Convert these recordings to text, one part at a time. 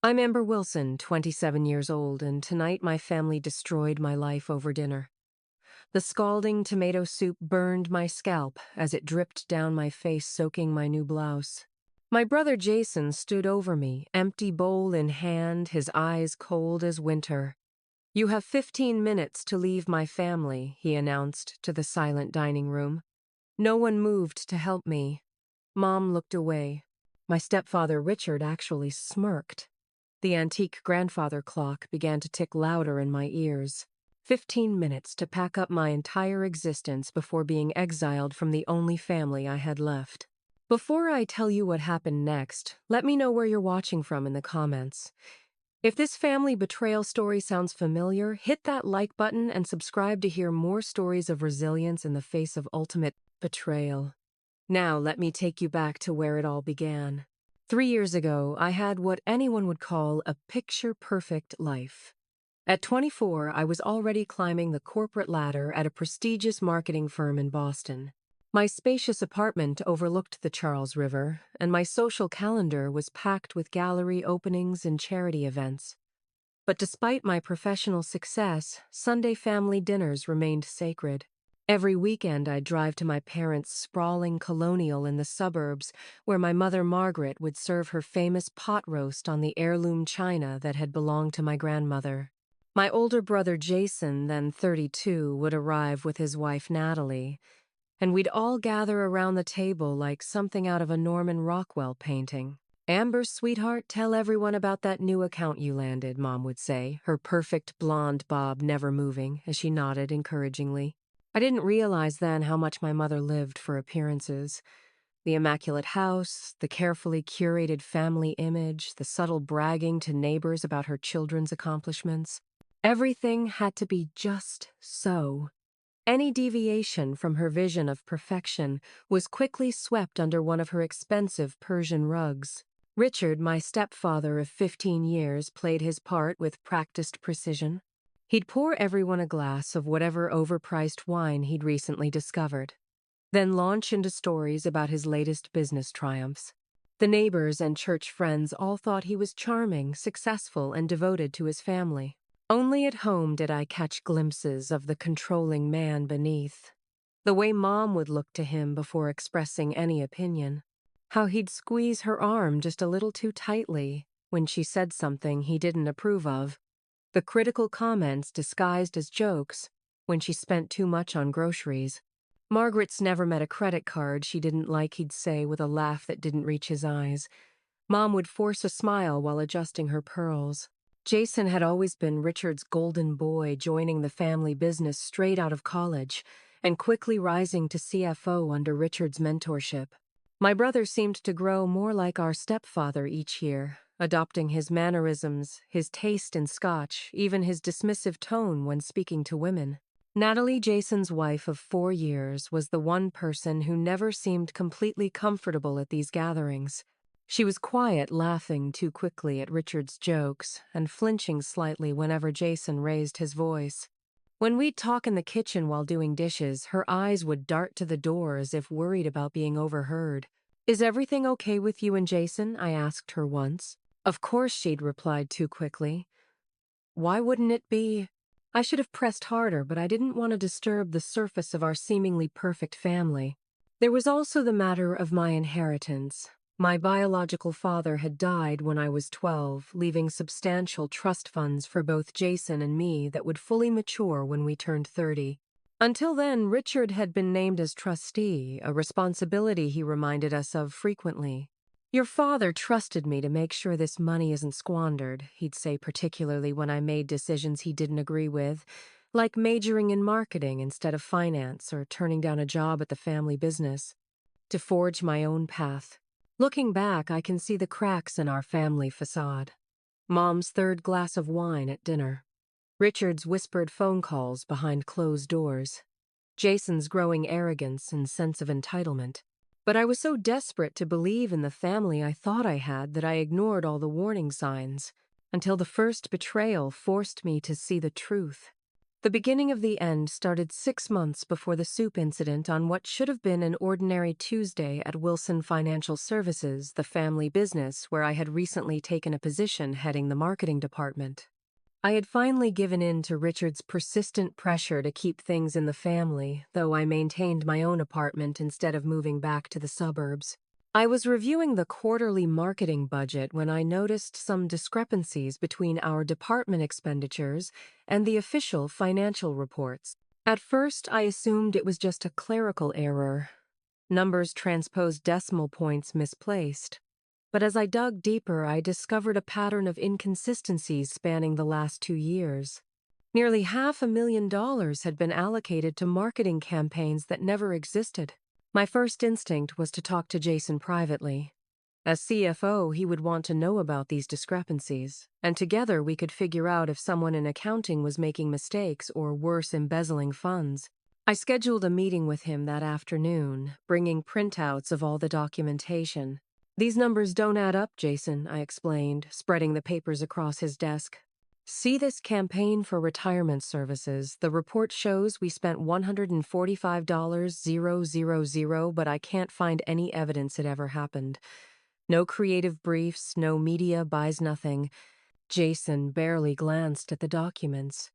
I'm Amber Wilson, 27 years old, and tonight my family destroyed my life over dinner. The scalding tomato soup burned my scalp as it dripped down my face, soaking my new blouse. My brother Jason stood over me, empty bowl in hand, his eyes cold as winter. "You have 15 minutes to leave my family," he announced to the silent dining room. No one moved to help me. Mom looked away. My stepfather Richard actually smirked. The antique grandfather clock began to tick louder in my ears. 15 minutes to pack up my entire existence before being exiled from the only family I had left. Before I tell you what happened next, let me know where you're watching from in the comments. If this family betrayal story sounds familiar, hit that like button and subscribe to hear more stories of resilience in the face of ultimate betrayal. Now let me take you back to where it all began. 3 years ago, I had what anyone would call a picture-perfect life. At 24, I was already climbing the corporate ladder at a prestigious marketing firm in Boston. My spacious apartment overlooked the Charles River, and my social calendar was packed with gallery openings and charity events. But despite my professional success, Sunday family dinners remained sacred. Every weekend I'd drive to my parents' sprawling colonial in the suburbs, where my mother Margaret would serve her famous pot roast on the heirloom china that had belonged to my grandmother. My older brother Jason, then 32, would arrive with his wife Natalie, and we'd all gather around the table like something out of a Norman Rockwell painting. "Amber, sweetheart, tell everyone about that new account you landed," Mom would say, her perfect blonde bob never moving as she nodded encouragingly. I didn't realize then how much my mother lived for appearances. The immaculate house, the carefully curated family image, the subtle bragging to neighbors about her children's accomplishments. Everything had to be just so. Any deviation from her vision of perfection was quickly swept under one of her expensive Persian rugs. Richard, my stepfather of 15 years, played his part with practiced precision. He'd pour everyone a glass of whatever overpriced wine he'd recently discovered, then launch into stories about his latest business triumphs. The neighbors and church friends all thought he was charming, successful, and devoted to his family. Only at home did I catch glimpses of the controlling man beneath. The way Mom would look to him before expressing any opinion. How he'd squeeze her arm just a little too tightly when she said something he didn't approve of. The critical comments disguised as jokes when she spent too much on groceries. Margaret's never met a credit card she didn't like, he'd say with a laugh that didn't reach his eyes. Mom would force a smile while adjusting her pearls. Jason had always been Richard's golden boy, joining the family business straight out of college and quickly rising to CFO under Richard's mentorship. My brother seemed to grow more like our stepfather each year, adopting his mannerisms, his taste in scotch, even his dismissive tone when speaking to women. Natalie, Jason's wife of 4 years, was the one person who never seemed completely comfortable at these gatherings. She was quiet, laughing too quickly at Richard's jokes and flinching slightly whenever Jason raised his voice. When we'd talk in the kitchen while doing dishes, her eyes would dart to the door as if worried about being overheard. "Is everything okay with you and Jason?" I asked her once. "Of course," she'd replied too quickly. "Why wouldn't it be?" I should have pressed harder, but I didn't want to disturb the surface of our seemingly perfect family. There was also the matter of my inheritance. My biological father had died when I was 12, leaving substantial trust funds for both Jason and me that would fully mature when we turned 30. Until then, Richard had been named as trustee, a responsibility he reminded us of frequently. "Your father trusted me to make sure this money isn't squandered," he'd say, particularly when I made decisions he didn't agree with, like majoring in marketing instead of finance or turning down a job at the family business, to forge my own path. Looking back, I can see the cracks in our family facade. Mom's third glass of wine at dinner. Richard's whispered phone calls behind closed doors. Jason's growing arrogance and sense of entitlement. But I was so desperate to believe in the family I thought I had that I ignored all the warning signs, until the first betrayal forced me to see the truth. The beginning of the end started 6 months before the soup incident on what should have been an ordinary Tuesday at Wilson Financial Services, the family business where I had recently taken a position heading the marketing department. I had finally given in to Richard's persistent pressure to keep things in the family, though I maintained my own apartment instead of moving back to the suburbs. I was reviewing the quarterly marketing budget when I noticed some discrepancies between our department expenditures and the official financial reports. At first, I assumed it was just a clerical error, numbers transposed decimal points misplaced. But as I dug deeper, I discovered a pattern of inconsistencies spanning the last 2 years. Nearly $500,000 had been allocated to marketing campaigns that never existed. My first instinct was to talk to Jason privately. As CFO, he would want to know about these discrepancies, and together we could figure out if someone in accounting was making mistakes or worse, embezzling funds. I scheduled a meeting with him that afternoon, bringing printouts of all the documentation. "These numbers don't add up, Jason," I explained, spreading the papers across his desk. "See this campaign for retirement services. The report shows we spent $145,000, but I can't find any evidence it ever happened. No creative briefs, no media buys, nothing." Jason barely glanced at the documents.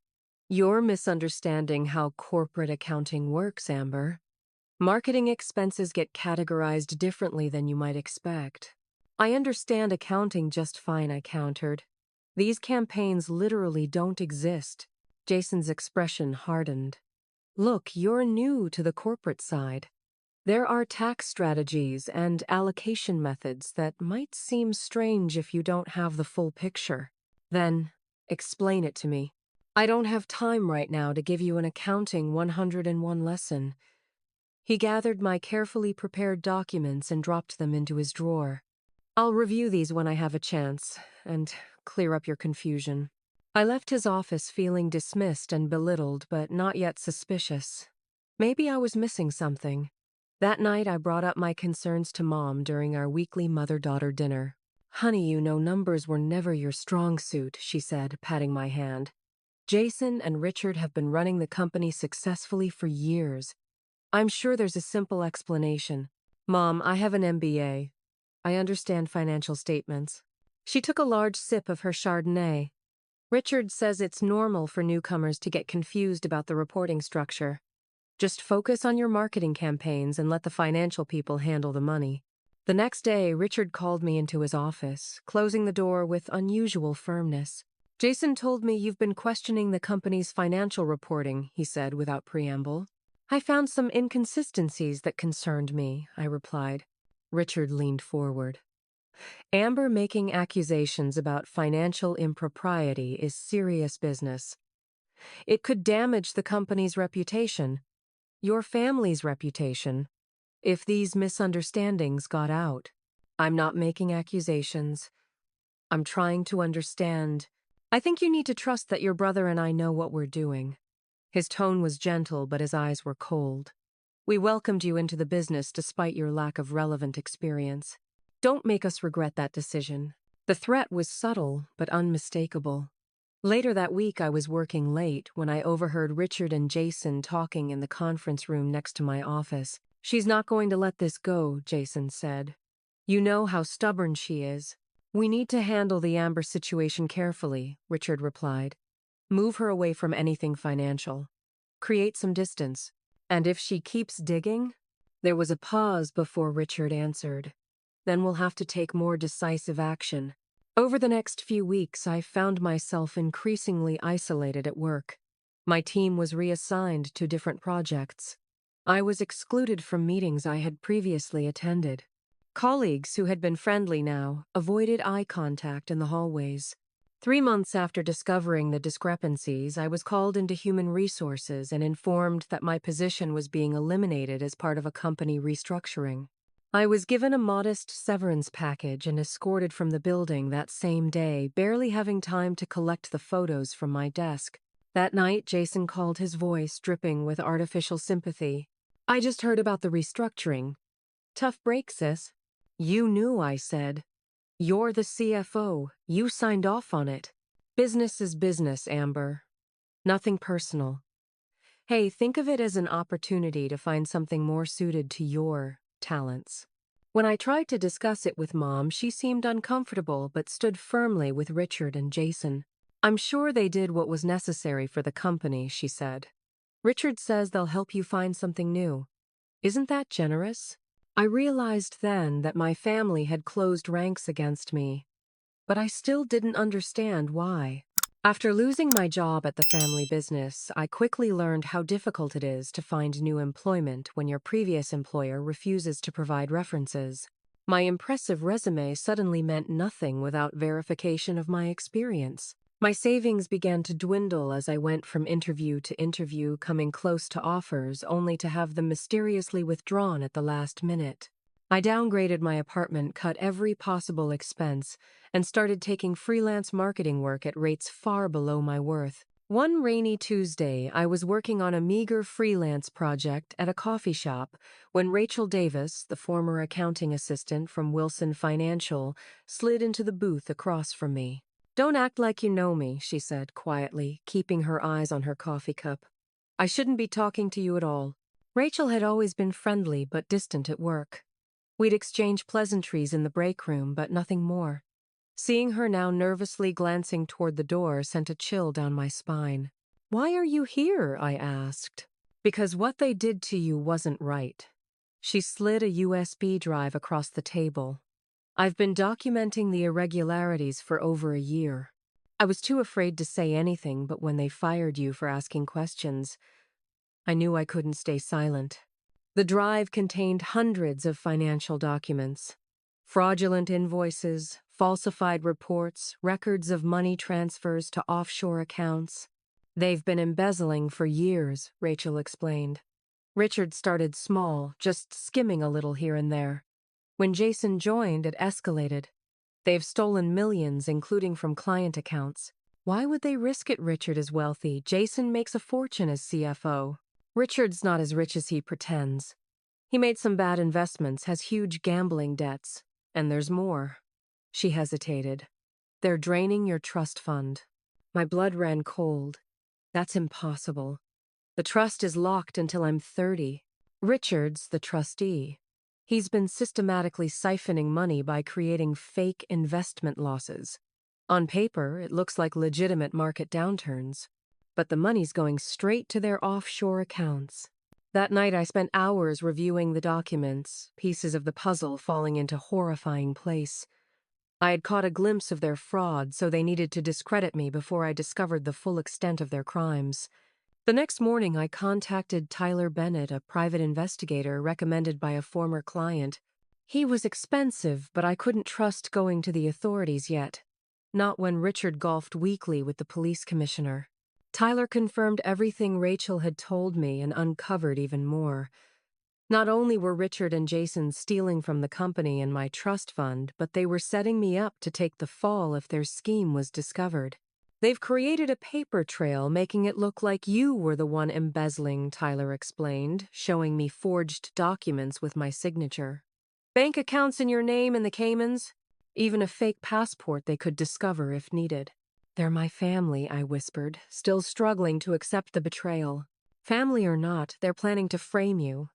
"You're misunderstanding how corporate accounting works, Amber. Marketing expenses get categorized differently than you might expect." "I understand accounting just fine," I countered. "These campaigns literally don't exist." Jason's expression hardened. "Look, you're new to the corporate side. There are tax strategies and allocation methods that might seem strange if you don't have the full picture. Then, explain it to me. I don't have time right now to give you an accounting 101 lesson." He gathered my carefully prepared documents and dropped them into his drawer. "I'll review these when I have a chance, and clear up your confusion." I left his office feeling dismissed and belittled, but not yet suspicious. Maybe I was missing something. That night, I brought up my concerns to Mom during our weekly mother-daughter dinner. "Honey, you know numbers were never your strong suit," she said, patting my hand. "Jason and Richard have been running the company successfully for years. I'm sure there's a simple explanation. Mom, I have an MBA. I understand financial statements." She took a large sip of her Chardonnay. "Richard says it's normal for newcomers to get confused about the reporting structure. Just focus on your marketing campaigns and let the financial people handle the money." The next day, Richard called me into his office, closing the door with unusual firmness. "Jason told me you've been questioning the company's financial reporting," he said without preamble. "I found some inconsistencies that concerned me," I replied. Richard leaned forward. "Amber, making accusations about financial impropriety is serious business. It could damage the company's reputation, your family's reputation, if these misunderstandings got out. I'm not making accusations. I'm trying to understand. I think you need to trust that your brother and I know what we're doing." His tone was gentle, but his eyes were cold. "We welcomed you into the business despite your lack of relevant experience. Don't make us regret that decision." The threat was subtle, but unmistakable. Later that week, I was working late when I overheard Richard and Jason talking in the conference room next to my office. "She's not going to let this go," Jason said. "You know how stubborn she is." "We need to handle the Amber situation carefully," Richard replied. "Move her away from anything financial. Create some distance. And if she keeps digging?" There was a pause before Richard answered. "Then we'll have to take more decisive action." Over the next few weeks, I found myself increasingly isolated at work. My team was reassigned to different projects. I was excluded from meetings I had previously attended. Colleagues who had been friendly now avoided eye contact in the hallways. 3 months after discovering the discrepancies, I was called into human resources and informed that my position was being eliminated as part of a company restructuring. I was given a modest severance package and escorted from the building that same day, barely having time to collect the photos from my desk. That night, Jason called, his voice dripping with artificial sympathy. "I just heard about the restructuring. Tough break, sis." "You knew," I said. "You're the CFO. You signed off on it." "Business is business, Amber. Nothing personal." Hey, think of it as an opportunity to find something more suited to your talents. When I tried to discuss it with Mom, she seemed uncomfortable but stood firmly with Richard and Jason. I'm sure they did what was necessary for the company, she said. Richard says they'll help you find something new. Isn't that generous? I realized then that my family had closed ranks against me, but I still didn't understand why. After losing my job at the family business, I quickly learned how difficult it is to find new employment when your previous employer refuses to provide references. My impressive resume suddenly meant nothing without verification of my experience. My savings began to dwindle as I went from interview to interview, coming close to offers, only to have them mysteriously withdrawn at the last minute. I downgraded my apartment, cut every possible expense, and started taking freelance marketing work at rates far below my worth. One rainy Tuesday, I was working on a meager freelance project at a coffee shop when Rachel Davis, the former accounting assistant from Wilson Financial, slid into the booth across from me. "Don't act like you know me," she said quietly, keeping her eyes on her coffee cup. "I shouldn't be talking to you at all." Rachel had always been friendly but distant at work. We'd exchange pleasantries in the break room, but nothing more. Seeing her now nervously glancing toward the door sent a chill down my spine. "Why are you here?" I asked. "Because what they did to you wasn't right." She slid a USB drive across the table. "I've been documenting the irregularities for over a year. I was too afraid to say anything, but when they fired you for asking questions, I knew I couldn't stay silent." The drive contained hundreds of financial documents. Fraudulent invoices, falsified reports, records of money transfers to offshore accounts. "They've been embezzling for years," Rachel explained. Richard started small, just skimming a little here and there. When Jason joined, it escalated. "They've stolen millions, including from client accounts." "Why would they risk it?" "Richard is wealthy. Jason makes a fortune as CFO. Richard's not as rich as he pretends. He made some bad investments, has huge gambling debts. And there's more." She hesitated. "They're draining your trust fund." My blood ran cold. "That's impossible. The trust is locked until I'm 30. Richard's the trustee. He's been systematically siphoning money by creating fake investment losses. On paper, it looks like legitimate market downturns, but the money's going straight to their offshore accounts." That night I spent hours reviewing the documents, pieces of the puzzle falling into horrifying place. I had caught a glimpse of their fraud, so they needed to discredit me before I discovered the full extent of their crimes. The next morning I contacted Tyler Bennett, a private investigator recommended by a former client. He was expensive, but I couldn't trust going to the authorities yet. Not when Richard golfed weekly with the police commissioner. Tyler confirmed everything Rachel had told me and uncovered even more. Not only were Richard and Jason stealing from the company and my trust fund, but they were setting me up to take the fall if their scheme was discovered. "They've created a paper trail, making it look like you were the one embezzling," Tyler explained, showing me forged documents with my signature. "Bank accounts in your name in the Caymans. Even a fake passport they could discover if needed." "They're my family," I whispered, still struggling to accept the betrayal. "Family or not, they're planning to frame you.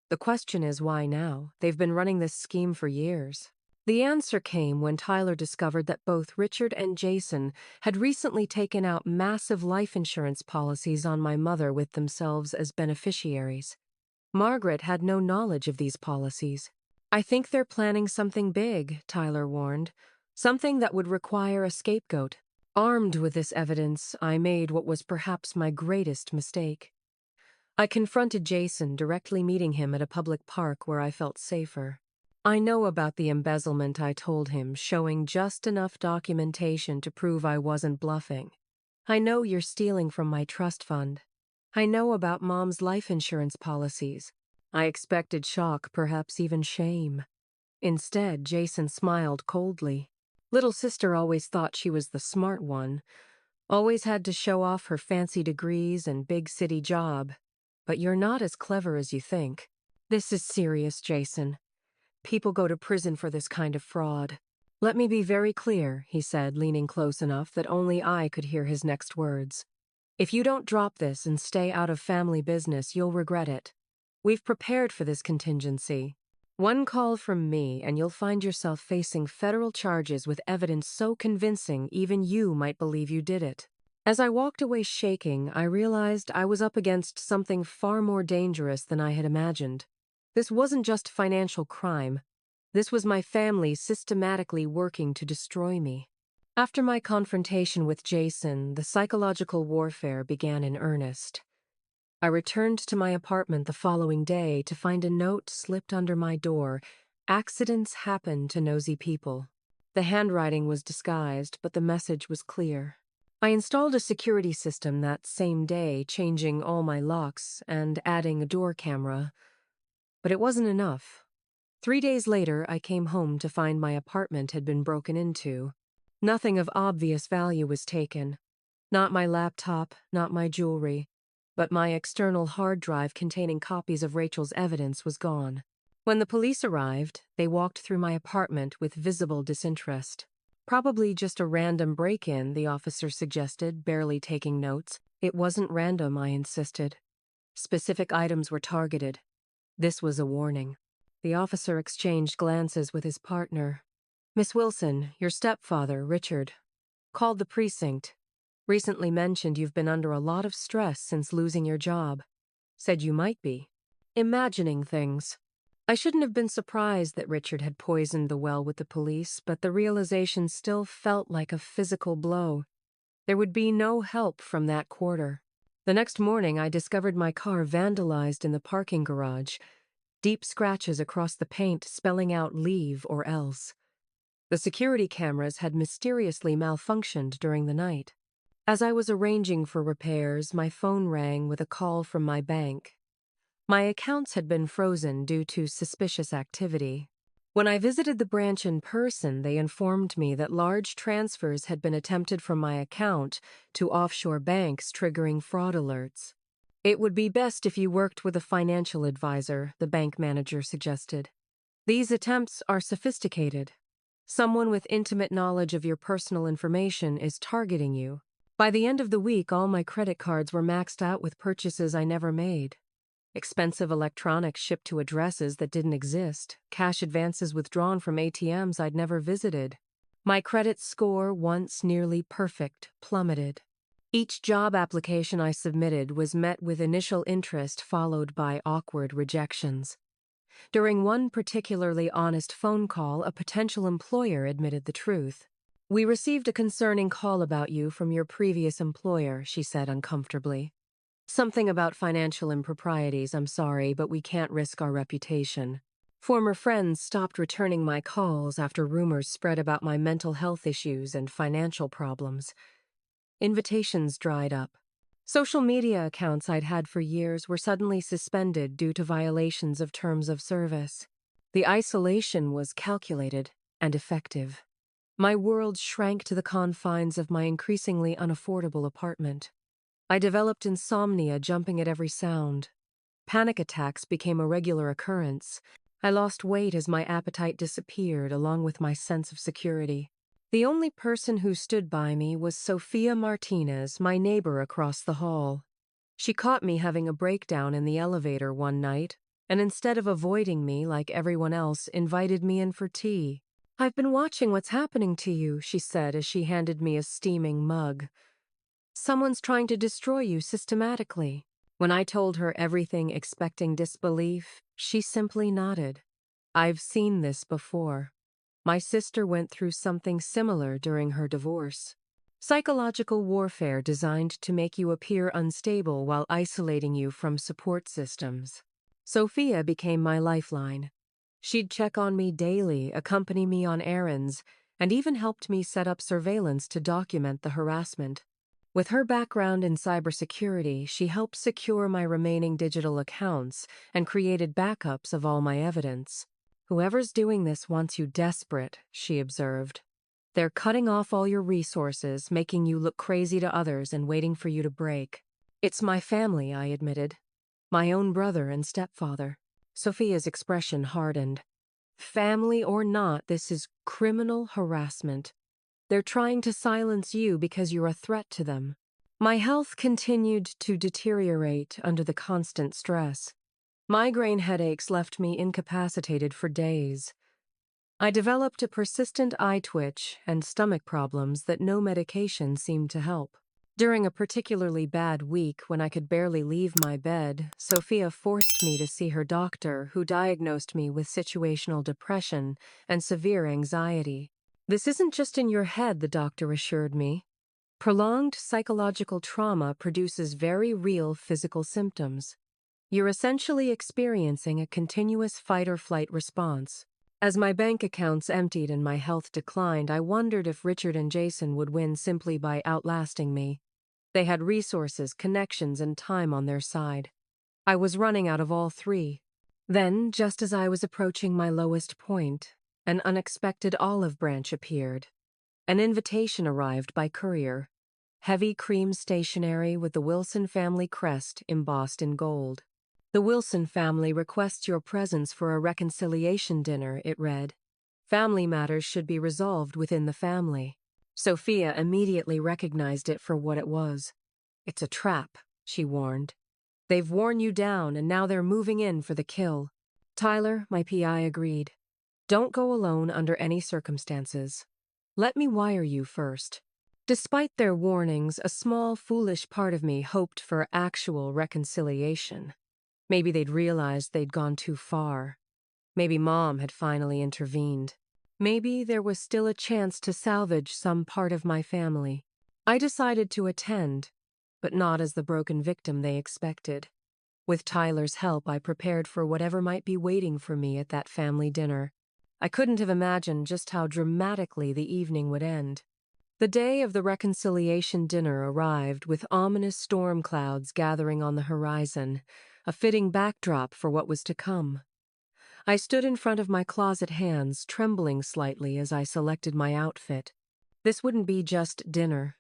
The question is, why now? They've been running this scheme for years." The answer came when Tyler discovered that both Richard and Jason had recently taken out massive life insurance policies on my mother with themselves as beneficiaries. Margaret had no knowledge of these policies. "I think they're planning something big," Tyler warned. "Something that would require a scapegoat." Armed with this evidence, I made what was perhaps my greatest mistake. I confronted Jason, directly meeting him at a public park where I felt safer. "I know about the embezzlement," I told him, showing just enough documentation to prove I wasn't bluffing. "I know you're stealing from my trust fund. I know about Mom's life insurance policies." I expected shock, perhaps even shame. Instead, Jason smiled coldly. "Little sister always thought she was the smart one. Always had to show off her fancy degrees and big city job. But you're not as clever as you think. This is serious, Jason. People go to prison for this kind of fraud." "Let me be very clear," he said, leaning close enough that only I could hear his next words. If you don't drop this and stay out of family business, you'll regret it. We've prepared for this contingency. One call from me, and you'll find yourself facing federal charges with evidence so convincing even you might believe you did it. As I walked away shaking, I realized I was up against something far more dangerous than I had imagined. This wasn't just financial crime. This was my family systematically working to destroy me. After my confrontation with Jason, the psychological warfare began in earnest. I returned to my apartment the following day to find a note slipped under my door. Accidents happen to nosy people. The handwriting was disguised, but the message was clear. I installed a security system that same day, changing all my locks and adding a door camera. But it wasn't enough. 3 days later, I came home to find my apartment had been broken into. Nothing of obvious value was taken. Not my laptop, not my jewelry, but my external hard drive containing copies of Rachel's evidence was gone. When the police arrived, they walked through my apartment with visible disinterest. Probably just a random break-in, the officer suggested, barely taking notes. It wasn't random, I insisted. Specific items were targeted. This was a warning. The officer exchanged glances with his partner. Miss Wilson, your stepfather, Richard, called the precinct. Recently mentioned you've been under a lot of stress since losing your job. Said you might be imagining things. I shouldn't have been surprised that Richard had poisoned the well with the police, but the realization still felt like a physical blow. There would be no help from that quarter. The next morning, I discovered my car vandalized in the parking garage. Deep scratches across the paint spelling out leave or else. The security cameras had mysteriously malfunctioned during the night. As I was arranging for repairs, my phone rang with a call from my bank. My accounts had been frozen due to suspicious activity. When I visited the branch in person, they informed me that large transfers had been attempted from my account to offshore banks, triggering fraud alerts. It would be best if you worked with a financial advisor, the bank manager suggested. These attempts are sophisticated. Someone with intimate knowledge of your personal information is targeting you. By the end of the week, all my credit cards were maxed out with purchases I never made. Expensive electronics shipped to addresses that didn't exist, cash advances withdrawn from ATMs I'd never visited. My credit score, once nearly perfect, plummeted. Each job application I submitted was met with initial interest followed by awkward rejections. During one particularly honest phone call, a potential employer admitted the truth. We received a concerning call about you from your previous employer, she said uncomfortably. Something about financial improprieties, I'm sorry, but we can't risk our reputation. Former friends stopped returning my calls after rumors spread about my mental health issues and financial problems. Invitations dried up. Social media accounts I'd had for years were suddenly suspended due to violations of terms of service. The isolation was calculated and effective. My world shrank to the confines of my increasingly unaffordable apartment. I developed insomnia, jumping at every sound. Panic attacks became a regular occurrence. I lost weight as my appetite disappeared, along with my sense of security. The only person who stood by me was Sophia Martinez, my neighbor across the hall. She caught me having a breakdown in the elevator one night, and instead of avoiding me like everyone else, invited me in for tea. I've been watching what's happening to you, she said as she handed me a steaming mug. Someone's trying to destroy you systematically. When I told her everything expecting disbelief, she simply nodded. I've seen this before. My sister went through something similar during her divorce. Psychological warfare designed to make you appear unstable while isolating you from support systems. Sophia became my lifeline. She'd check on me daily, accompany me on errands, and even helped me set up surveillance to document the harassment. With her background in cybersecurity, she helped secure my remaining digital accounts and created backups of all my evidence. Whoever's doing this wants you desperate, she observed. They're cutting off all your resources, making you look crazy to others and waiting for you to break. It's my family, I admitted. My own brother and stepfather. Sophia's expression hardened. Family or not, this is criminal harassment. They're trying to silence you because you're a threat to them. My health continued to deteriorate under the constant stress. Migraine headaches left me incapacitated for days. I developed a persistent eye twitch and stomach problems that no medication seemed to help. During a particularly bad week when I could barely leave my bed, Sophia forced me to see her doctor, who diagnosed me with situational depression and severe anxiety. "This isn't just in your head," the doctor assured me. "Prolonged psychological trauma produces very real physical symptoms. You're essentially experiencing a continuous fight-or-flight response." As my bank accounts emptied and my health declined, I wondered if Richard and Jason would win simply by outlasting me. They had resources, connections, and time on their side. I was running out of all three. Then, just as I was approaching my lowest point, an unexpected olive branch appeared. An invitation arrived by courier. Heavy cream stationery with the Wilson family crest embossed in gold. "The Wilson family requests your presence for a reconciliation dinner," it read. "Family matters should be resolved within the family." Sophia immediately recognized it for what it was. "It's a trap," she warned. "They've worn you down, and now they're moving in for the kill." Tyler, my PI, agreed. "Don't go alone under any circumstances. Let me wire you first." Despite their warnings, a small, foolish part of me hoped for actual reconciliation. Maybe they'd realized they'd gone too far. Maybe Mom had finally intervened. Maybe there was still a chance to salvage some part of my family. I decided to attend, but not as the broken victim they expected. With Tyler's help, I prepared for whatever might be waiting for me at that family dinner. I couldn't have imagined just how dramatically the evening would end. The day of the reconciliation dinner arrived with ominous storm clouds gathering on the horizon, a fitting backdrop for what was to come. I stood in front of my closet, hands trembling slightly as I selected my outfit. This wouldn't be just dinner.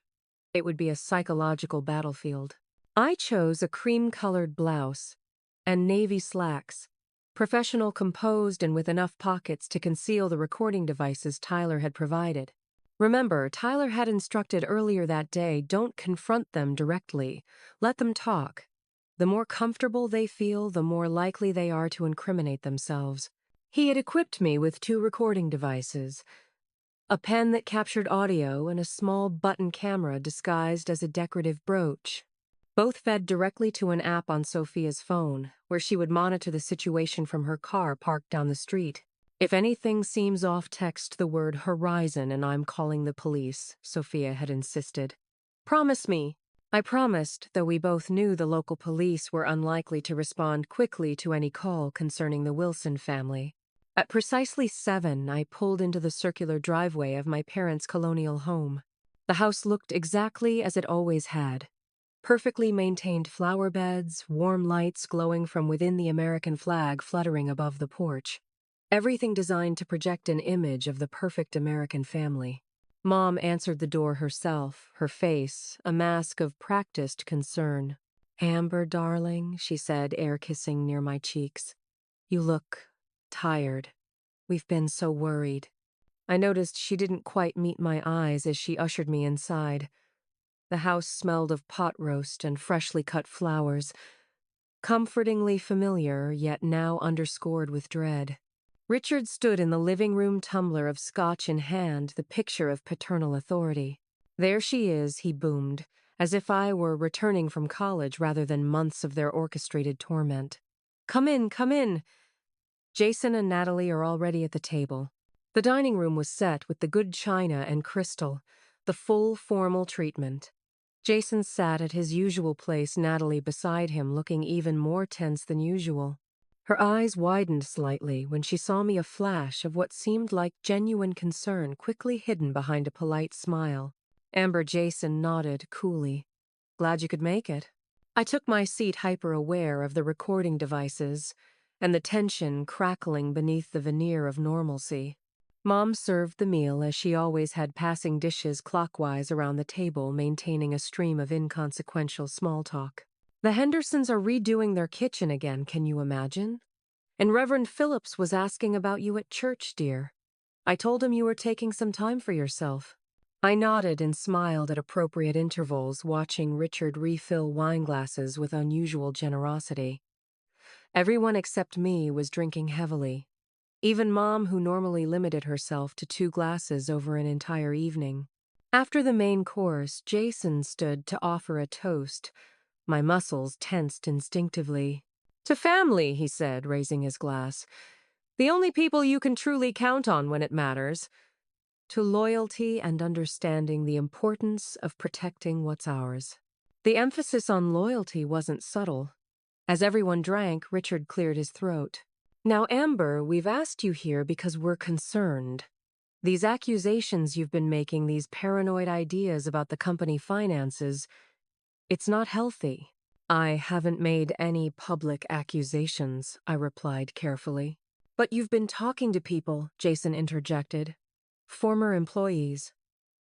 It would be a psychological battlefield. I chose a cream-colored blouse and navy slacks, professional, composed, and with enough pockets to conceal the recording devices Tyler had provided. Remember, Tyler had instructed earlier that day, don't confront them directly. Let them talk. The more comfortable they feel, the more likely they are to incriminate themselves. He had equipped me with 2 recording devices, a pen that captured audio and a small button camera disguised as a decorative brooch. Both fed directly to an app on Sophia's phone, where she would monitor the situation from her car parked down the street. "If anything seems off, text the word horizon and I'm calling the police," Sophia had insisted. "Promise me." I promised, though we both knew the local police were unlikely to respond quickly to any call concerning the Wilson family. At precisely 7, I pulled into the circular driveway of my parents' colonial home. The house looked exactly as it always had. Perfectly maintained flower beds, warm lights glowing from within the American flag fluttering above the porch. Everything designed to project an image of the perfect American family. Mom answered the door herself, her face a mask of practiced concern. "Amber, darling," she said, air-kissing near my cheeks. "You look tired. We've been so worried." I noticed she didn't quite meet my eyes as she ushered me inside. The house smelled of pot roast and freshly cut flowers, comfortingly familiar, yet now underscored with dread. Richard stood in the living room, tumbler of scotch in hand, the picture of paternal authority. "There she is," he boomed, as if I were returning from college rather than months of their orchestrated torment. Come in, come in." Jason and Natalie are already at the table. The dining room was set with the good china and crystal, the full formal treatment. Jason sat at his usual place, Natalie beside him, looking even more tense than usual. Her eyes widened slightly when she saw me, a flash of what seemed like genuine concern quickly hidden behind a polite smile. Amber Jason nodded coolly. "Glad you could make it." I took my seat, hyper-aware of the recording devices and the tension crackling beneath the veneer of normalcy. Mom served the meal as she always had, passing dishes clockwise around the table, maintaining a stream of inconsequential small talk. "The Hendersons are redoing their kitchen again, can you imagine? And Reverend Phillips was asking about you at church, dear. I told him you were taking some time for yourself." I nodded and smiled at appropriate intervals, watching Richard refill wine glasses with unusual generosity. Everyone except me was drinking heavily. Even Mom, who normally limited herself to 2 glasses over an entire evening. After the main course, Jason stood to offer a toast. My muscles tensed instinctively. "To family," he said, raising his glass. "The only people you can truly count on when it matters. To loyalty and understanding the importance of protecting what's ours." The emphasis on loyalty wasn't subtle. As everyone drank, Richard cleared his throat. "Now, Amber, we've asked you here because we're concerned. These accusations you've been making, these paranoid ideas about the company finances, it's not healthy." "I haven't made any public accusations," I replied carefully. "But you've been talking to people," Jason interjected. "Former employees.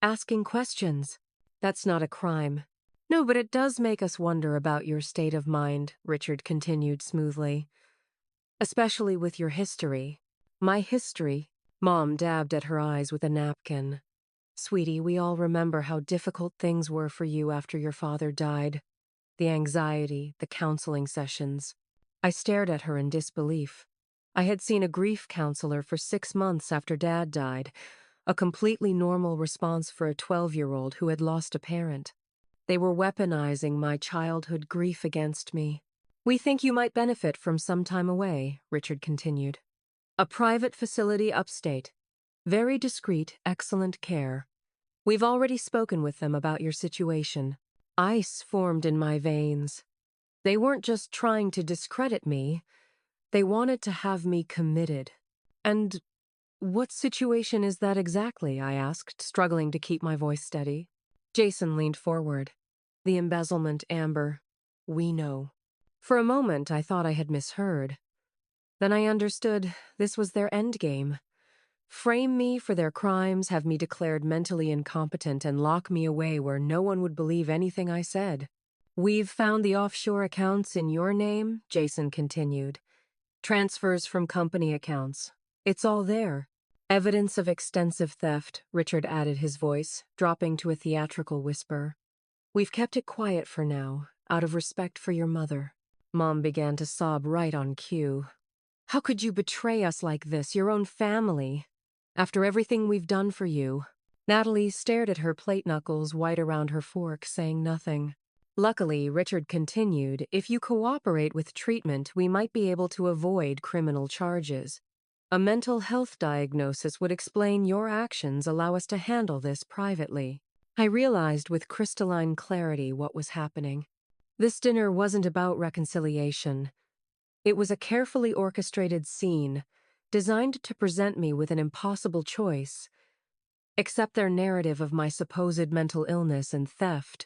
Asking questions. That's not a crime." "No, but it does make us wonder about your state of mind," Richard continued smoothly. "Especially with your history." "My history?" Mom dabbed at her eyes with a napkin. "Sweetie, we all remember how difficult things were for you after your father died. The anxiety, the counseling sessions." I stared at her in disbelief. I had seen a grief counselor for 6 months after Dad died, a completely normal response for a 12-year-old who had lost a parent. They were weaponizing my childhood grief against me. "We think you might benefit from some time away," Richard continued. "A private facility upstate. Very discreet, excellent care. We've already spoken with them about your situation." Ice formed in my veins. They weren't just trying to discredit me. They wanted to have me committed. "And what situation is that exactly?" I asked, struggling to keep my voice steady. Jason leaned forward. "The embezzlement, Amber. We know." For a moment, I thought I had misheard. Then I understood this was their endgame. Frame me for their crimes, have me declared mentally incompetent, and lock me away where no one would believe anything I said. "We've found the offshore accounts in your name," Jason continued. "Transfers from company accounts. It's all there." "Evidence of extensive theft," Richard added his voice, dropping to a theatrical whisper. "We've kept it quiet for now, out of respect for your mother." Mom began to sob right on cue. "How could you betray us like this, your own family, after everything we've done for you?" Natalie stared at her plate knuckles white around her fork, saying nothing. Luckily, Richard continued, "If you cooperate with treatment, we might be able to avoid criminal charges. A mental health diagnosis would explain your actions, allow us to handle this privately." I realized with crystalline clarity what was happening. This dinner wasn't about reconciliation. It was a carefully orchestrated scene, designed to present me with an impossible choice: accept their narrative of my supposed mental illness and theft,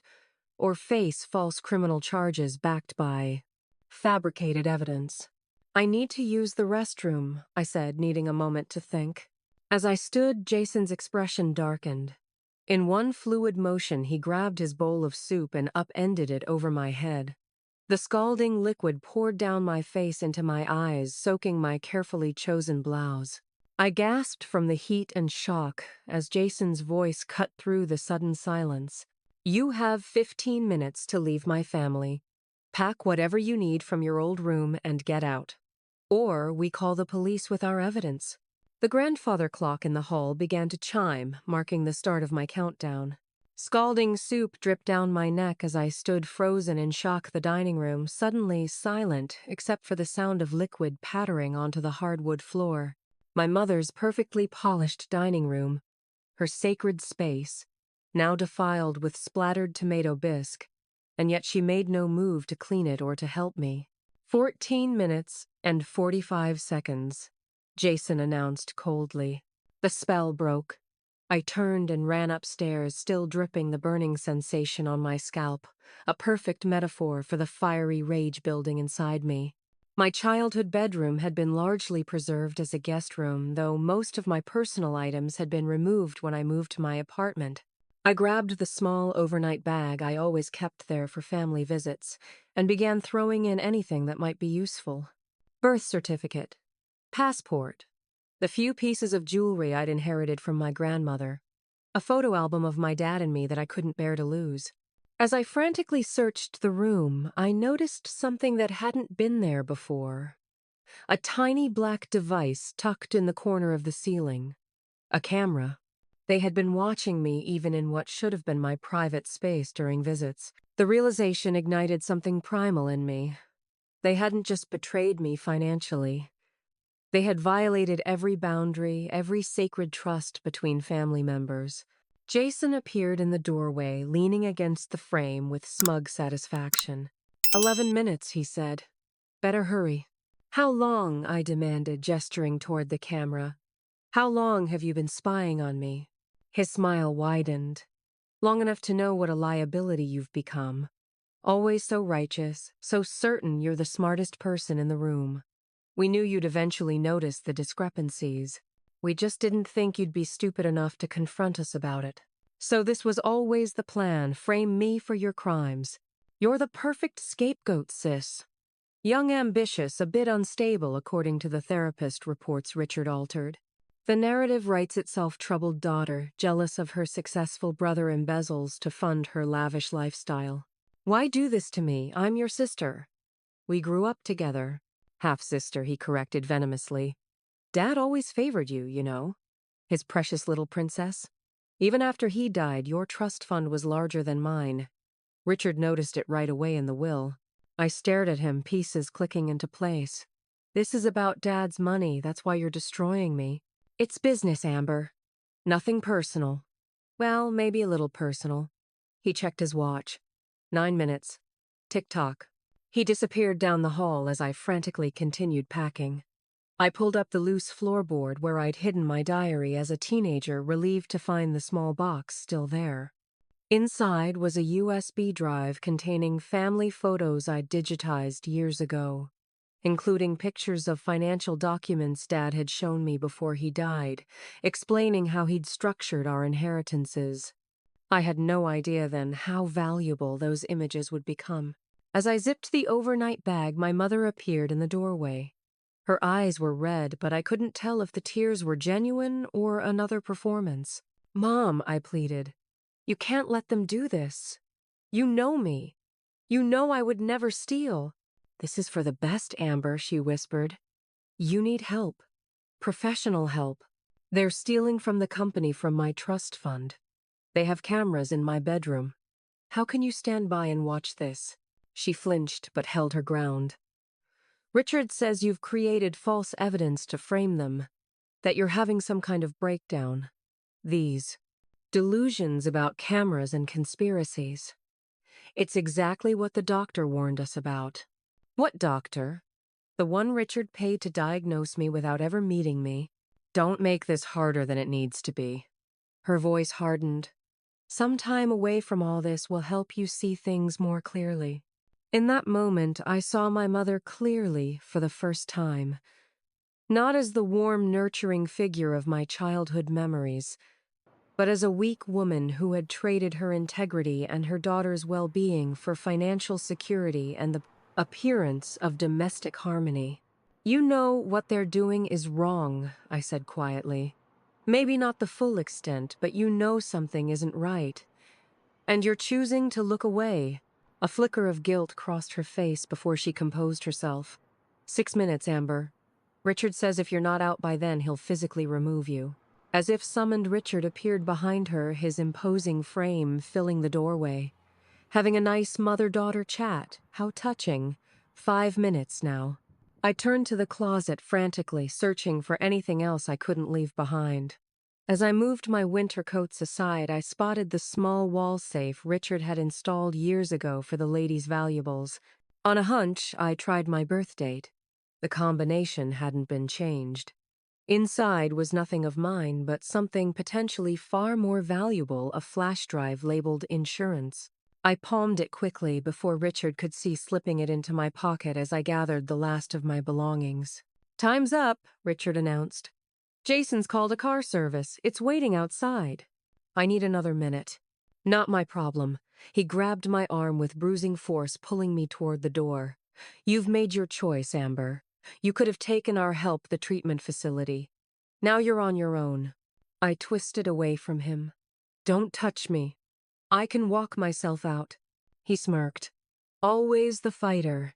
or face false criminal charges backed by fabricated evidence. "I need to use the restroom," I said, needing a moment to think. As I stood, Jason's expression darkened. In one fluid motion, he grabbed his bowl of soup and upended it over my head. The scalding liquid poured down my face into my eyes, soaking my carefully chosen blouse. I gasped from the heat and shock as Jason's voice cut through the sudden silence. "You have 15 minutes to leave my family. Pack whatever you need from your old room and get out. Or we call the police with our evidence." The grandfather clock in the hall began to chime, marking the start of my countdown. Scalding soup dripped down my neck as I stood frozen in shock, the dining room suddenly silent except for the sound of liquid pattering onto the hardwood floor. My mother's perfectly polished dining room, her sacred space, now defiled with splattered tomato bisque, and yet she made no move to clean it or to help me. 14 minutes and 45 seconds, Jason announced coldly. The spell broke. I turned and ran upstairs, still dripping the burning sensation on my scalp, a perfect metaphor for the fiery rage building inside me. My childhood bedroom had been largely preserved as a guest room, though most of my personal items had been removed when I moved to my apartment. I grabbed the small overnight bag I always kept there for family visits and began throwing in anything that might be useful. Birth certificate, passport, the few pieces of jewelry I'd inherited from my grandmother. A photo album of my dad and me that I couldn't bear to lose. As I frantically searched the room, I noticed something that hadn't been there before. A tiny black device tucked in the corner of the ceiling. A camera. They had been watching me even in what should have been my private space during visits. The realization ignited something primal in me. They hadn't just betrayed me financially. They had violated every boundary, every sacred trust between family members. Jason appeared in the doorway, leaning against the frame with smug satisfaction. 11 minutes, he said. Better hurry. How long? I demanded, gesturing toward the camera. How long have you been spying on me? His smile widened. Long enough to know what a liability you've become. Always so righteous, so certain you're the smartest person in the room. We knew you'd eventually notice the discrepancies. We just didn't think you'd be stupid enough to confront us about it. So this was always the plan, frame me for your crimes. You're the perfect scapegoat, sis. Young, ambitious, a bit unstable, according to the therapist, reports Richard altered. The narrative writes itself troubled daughter, jealous of her successful brother embezzles to fund her lavish lifestyle. Why do this to me? I'm your sister. We grew up together. Half-sister, he corrected venomously. Dad always favored you, you know. His precious little princess. Even after he died, your trust fund was larger than mine. Richard noticed it right away in the will. I stared at him, pieces clicking into place. This is about Dad's money, that's why you're destroying me. It's business, Amber. Nothing personal. Well, maybe a little personal. He checked his watch. 9 minutes. Tick-tock. He disappeared down the hall as I frantically continued packing. I pulled up the loose floorboard where I'd hidden my diary as a teenager, relieved to find the small box still there. Inside was a USB drive containing family photos I'd digitized years ago, including pictures of financial documents Dad had shown me before he died, explaining how he'd structured our inheritances. I had no idea then how valuable those images would become. As I zipped the overnight bag, my mother appeared in the doorway. Her eyes were red, but I couldn't tell if the tears were genuine or another performance. Mom, I pleaded, you can't let them do this. You know me. You know I would never steal. This is for the best, Amber, she whispered. You need help. Professional help. They're stealing from the company from my trust fund. They have cameras in my bedroom. How can you stand by and watch this? She flinched but held her ground. Richard says you've created false evidence to frame them, that you're having some kind of breakdown. These delusions about cameras and conspiracies. It's exactly what the doctor warned us about. What doctor? The one Richard paid to diagnose me without ever meeting me. Don't make this harder than it needs to be. Her voice hardened. Some time away from all this will help you see things more clearly. In that moment, I saw my mother clearly for the first time. Not as the warm, nurturing figure of my childhood memories, but as a weak woman who had traded her integrity and her daughter's well-being for financial security and the appearance of domestic harmony. You know what they're doing is wrong, I said quietly. Maybe not the full extent, but you know something isn't right. And you're choosing to look away. A flicker of guilt crossed her face before she composed herself. 6 minutes, Amber. Richard says if you're not out by then, he'll physically remove you. As if summoned, Richard appeared behind her, his imposing frame filling the doorway. Having a nice mother-daughter chat. How touching. 5 minutes now. I turned to the closet frantically, searching for anything else I couldn't leave behind. As I moved my winter coats aside, I spotted the small wall safe Richard had installed years ago for the ladies' valuables. On a hunch, I tried my birth date. The combination hadn't been changed. Inside was nothing of mine, but something potentially far more valuable, a flash drive labeled insurance. I palmed it quickly before Richard could see slipping it into my pocket as I gathered the last of my belongings. Time's up, Richard announced. Jason's called a car service. It's waiting outside. I need another minute. Not my problem. He grabbed my arm with bruising force, pulling me toward the door. You've made your choice, Amber. You could have taken our help, the treatment facility. Now you're on your own. I twisted away from him. Don't touch me. I can walk myself out. He smirked. Always the fighter.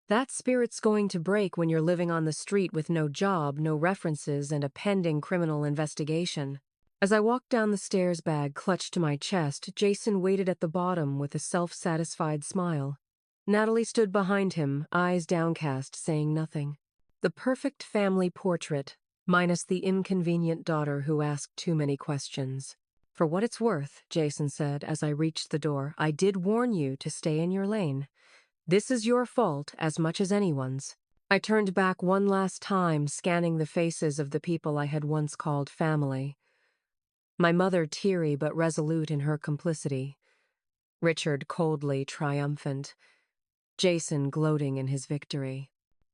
That spirit's going to break when you're living on the street with no job, no references, and a pending criminal investigation. As I walked down the stairs, bag clutched to my chest, Jason waited at the bottom with a self-satisfied smile. Natalie stood behind him, eyes downcast, saying nothing. The perfect family portrait, minus the inconvenient daughter who asked too many questions. For what it's worth, Jason said as I reached the door, I did warn you to stay in your lane. This is your fault as much as anyone's. I turned back one last time, scanning the faces of the people I had once called family. My mother teary but resolute in her complicity. Richard coldly triumphant. Jason gloating in his victory.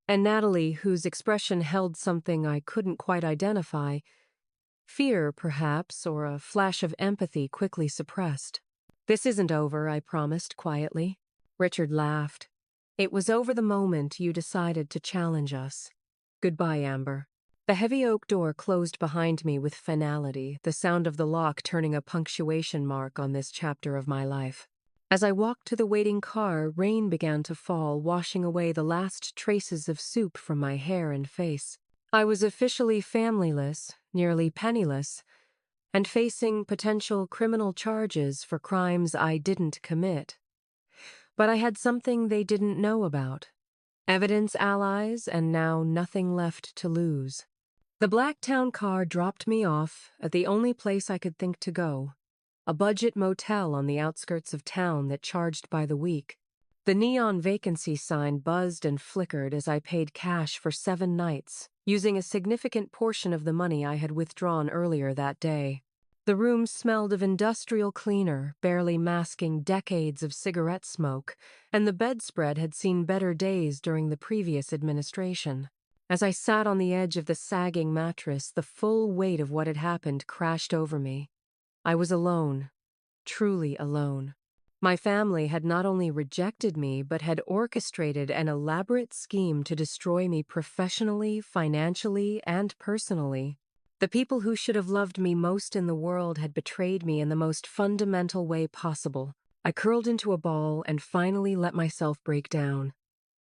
And Natalie, whose expression held something I couldn't quite identify. Fear, perhaps, or a flash of empathy quickly suppressed. This isn't over, I promised quietly. Richard laughed. It was over the moment you decided to challenge us. Goodbye, Amber. The heavy oak door closed behind me with finality, the sound of the lock turning a punctuation mark on this chapter of my life. As I walked to the waiting car, rain began to fall, washing away the last traces of soup from my hair and face. I was officially familyless, nearly penniless, and facing potential criminal charges for crimes I didn't commit. But I had something they didn't know about. Evidence allies, and now nothing left to lose. The Blacktown car dropped me off at the only place I could think to go. A budget motel on the outskirts of town that charged by the week. The neon vacancy sign buzzed and flickered as I paid cash for 7 nights, using a significant portion of the money I had withdrawn earlier that day. The room smelled of industrial cleaner, barely masking decades of cigarette smoke, and the bedspread had seen better days during the previous administration. As I sat on the edge of the sagging mattress, the full weight of what had happened crashed over me. I was alone, truly alone. My family had not only rejected me, but had orchestrated an elaborate scheme to destroy me professionally, financially, and personally. The people who should have loved me most in the world had betrayed me in the most fundamental way possible. I curled into a ball and finally let myself break down.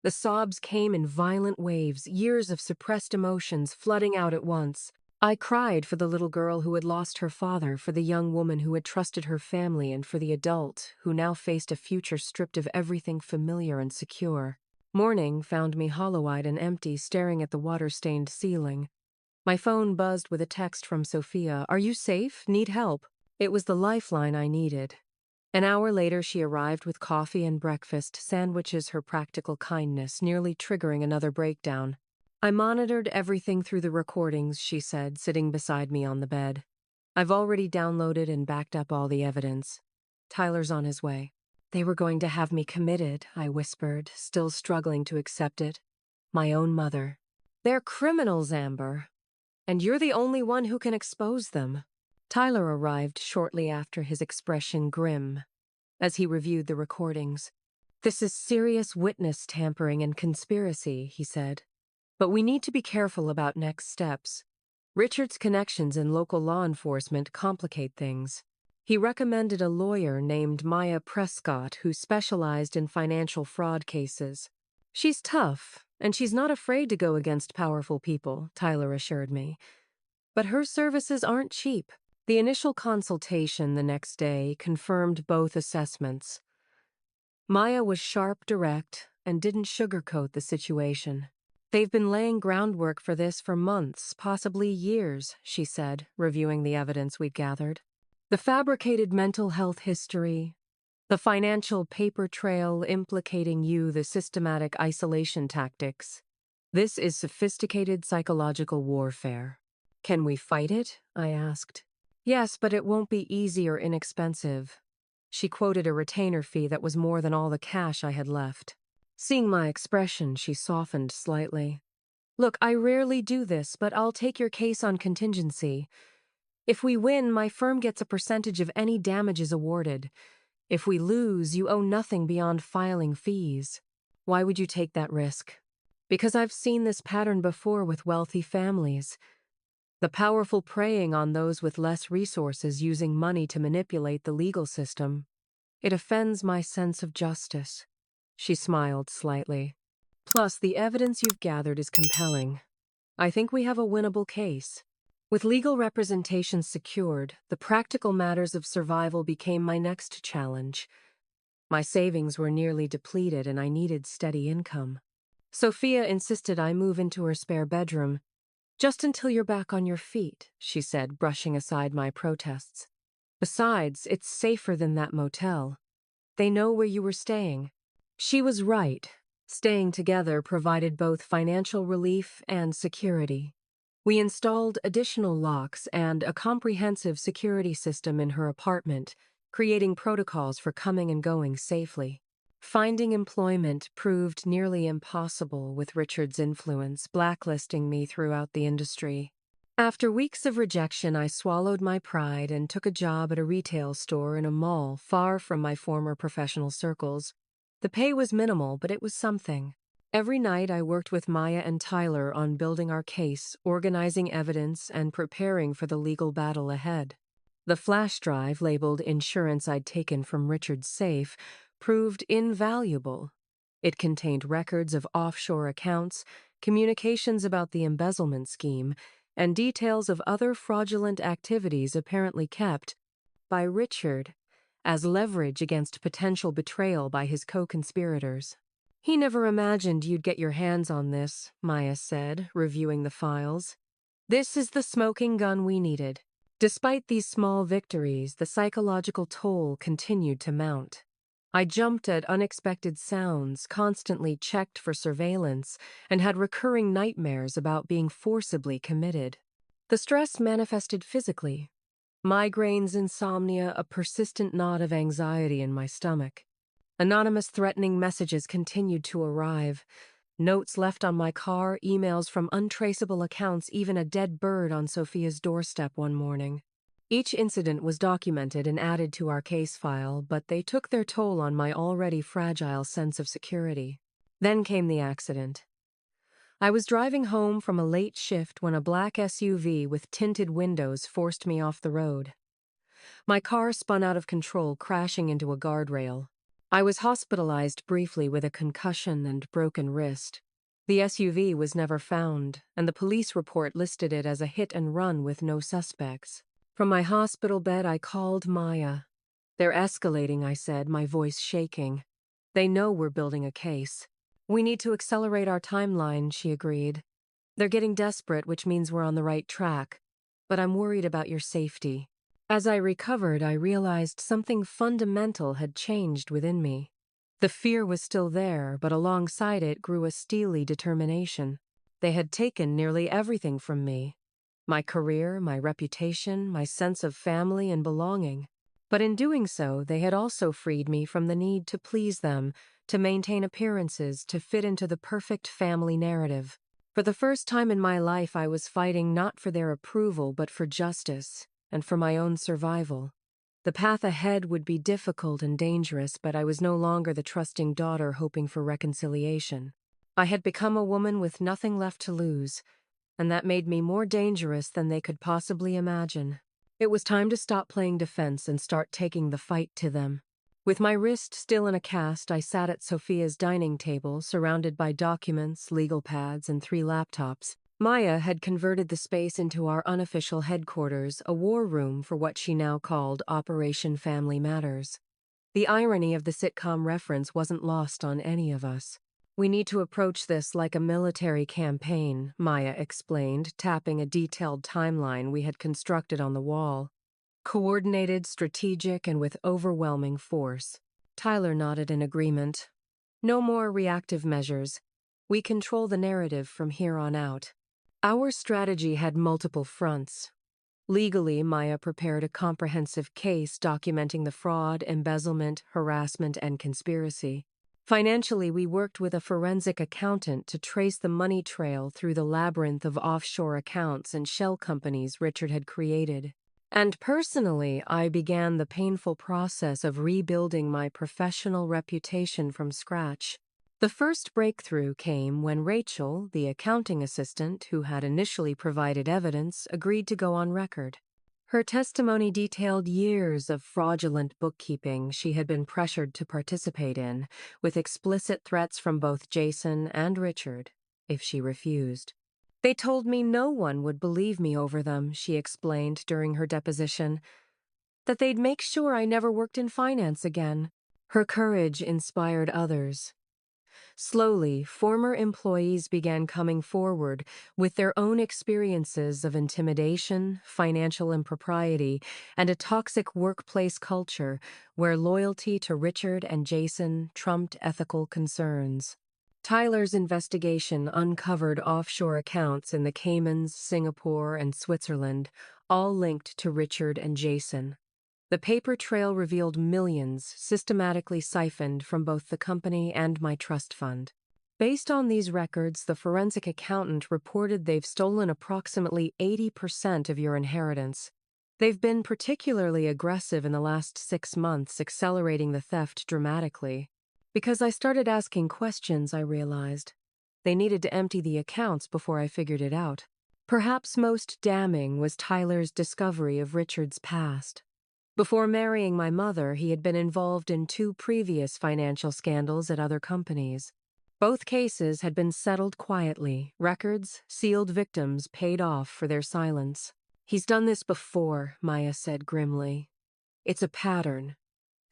The sobs came in violent waves, years of suppressed emotions flooding out at once. I cried for the little girl who had lost her father, for the young woman who had trusted her family, and for the adult who now faced a future stripped of everything familiar and secure. Morning found me hollow-eyed and empty, staring at the water-stained ceiling. My phone buzzed with a text from Sophia. Are you safe? Need help? It was the lifeline I needed. An hour later, she arrived with coffee and breakfast, sandwiches her practical kindness, nearly triggering another breakdown. I monitored everything through the recordings, she said, sitting beside me on the bed. I've already downloaded and backed up all the evidence. Tyler's on his way. They were going to have me committed, I whispered, still struggling to accept it. My own mother. They're criminals, Amber. And you're the only one who can expose them. Tyler arrived shortly after, his expression grim, as he reviewed the recordings. This is serious witness tampering and conspiracy, he said. But we need to be careful about next steps. Richard's connections in local law enforcement complicate things. He recommended a lawyer named Maya Prescott who specialized in financial fraud cases. She's tough, and she's not afraid to go against powerful people, Tyler assured me. But her services aren't cheap. The initial consultation the next day confirmed both assessments. Maya was sharp, direct, and didn't sugarcoat the situation. They've been laying groundwork for this for months, possibly years, she said, reviewing the evidence we'd gathered. The fabricated mental health history, the financial paper trail implicating you, the systematic isolation tactics. This is sophisticated psychological warfare. Can we fight it? I asked. Yes, but it won't be easy or inexpensive. She quoted a retainer fee that was more than all the cash I had left. Seeing my expression, she softened slightly. Look, I rarely do this, but I'll take your case on contingency. If we win, my firm gets a percentage of any damages awarded. If we lose, you owe nothing beyond filing fees. Why would you take that risk? Because I've seen this pattern before with wealthy families. The powerful preying on those with less resources using money to manipulate the legal system. It offends my sense of justice. She smiled slightly. Plus, the evidence you've gathered is compelling. I think we have a winnable case. With legal representation secured, the practical matters of survival became my next challenge. My savings were nearly depleted and I needed steady income. Sophia insisted I move into her spare bedroom. Just until you're back on your feet, she said, brushing aside my protests. Besides, it's safer than that motel. They know where you were staying. She was right. Staying together provided both financial relief and security. We installed additional locks and a comprehensive security system in her apartment, creating protocols for coming and going safely. Finding employment proved nearly impossible with Richard's influence, blacklisting me throughout the industry. After weeks of rejection, I swallowed my pride and took a job at a retail store in a mall far from my former professional circles. The pay was minimal, but it was something. Every night I worked with Maya and Tyler on building our case, organizing evidence, and preparing for the legal battle ahead. The flash drive, labeled insurance I'd taken from Richard's safe, proved invaluable. It contained records of offshore accounts, communications about the embezzlement scheme, and details of other fraudulent activities apparently kept by Richard as leverage against potential betrayal by his co-conspirators. He never imagined you'd get your hands on this, Maya said, reviewing the files. This is the smoking gun we needed. Despite these small victories, the psychological toll continued to mount. I jumped at unexpected sounds, constantly checked for surveillance, and had recurring nightmares about being forcibly committed. The stress manifested physically. Migraines, insomnia, a persistent knot of anxiety in my stomach. Anonymous threatening messages continued to arrive. Notes left on my car, emails from untraceable accounts, even a dead bird on Sophia's doorstep one morning. Each incident was documented and added to our case file, but they took their toll on my already fragile sense of security. Then came the accident. I was driving home from a late shift when a black SUV with tinted windows forced me off the road. My car spun out of control, crashing into a guardrail. I was hospitalized briefly with a concussion and broken wrist. The SUV was never found, and the police report listed it as a hit and run with no suspects. From my hospital bed, I called Maya. They're escalating, I said, my voice shaking. They know we're building a case. We need to accelerate our timeline, she agreed. They're getting desperate, which means we're on the right track. But I'm worried about your safety. As I recovered, I realized something fundamental had changed within me. The fear was still there, but alongside it grew a steely determination. They had taken nearly everything from me. My career, my reputation, my sense of family and belonging. But in doing so, they had also freed me from the need to please them, to maintain appearances, to fit into the perfect family narrative. For the first time in my life, I was fighting not for their approval, but for justice, and for my own survival. The path ahead would be difficult and dangerous, but I was no longer the trusting daughter hoping for reconciliation. I had become a woman with nothing left to lose, and that made me more dangerous than they could possibly imagine. It was time to stop playing defense and start taking the fight to them. With my wrist still in a cast, I sat at Sophia's dining table, surrounded by documents, legal pads, and 3 laptops. Maya had converted the space into our unofficial headquarters, a war room for what she now called Operation Family Matters. The irony of the sitcom reference wasn't lost on any of us. We need to approach this like a military campaign, Maya explained, tapping a detailed timeline we had constructed on the wall. Coordinated, strategic, and with overwhelming force. Tyler nodded in agreement. No more reactive measures. We control the narrative from here on out. Our strategy had multiple fronts. Legally, Maya prepared a comprehensive case documenting the fraud, embezzlement, harassment, and conspiracy. Financially, we worked with a forensic accountant to trace the money trail through the labyrinth of offshore accounts and shell companies Richard had created. And personally, I began the painful process of rebuilding my professional reputation from scratch. The first breakthrough came when Rachel, the accounting assistant who had initially provided evidence, agreed to go on record. Her testimony detailed years of fraudulent bookkeeping she had been pressured to participate in, with explicit threats from both Jason and Richard if she refused. They told me no one would believe me over them, she explained during her deposition, that they'd make sure I never worked in finance again. Her courage inspired others. Slowly, former employees began coming forward with their own experiences of intimidation, financial impropriety, and a toxic workplace culture where loyalty to Richard and Jason trumped ethical concerns. Tyler's investigation uncovered offshore accounts in the Caymans, Singapore, and Switzerland, all linked to Richard and Jason. The paper trail revealed millions systematically siphoned from both the company and my trust fund. Based on these records, the forensic accountant reported they've stolen approximately 80% of your inheritance. They've been particularly aggressive in the last 6 months, accelerating the theft dramatically. Because I started asking questions, I realized they needed to empty the accounts before I figured it out. Perhaps most damning was Tyler's discovery of Richard's past. Before marrying my mother, he had been involved in 2 previous financial scandals at other companies. Both cases had been settled quietly, records, sealed victims paid off for their silence. He's done this before, Maya said grimly. It's a pattern,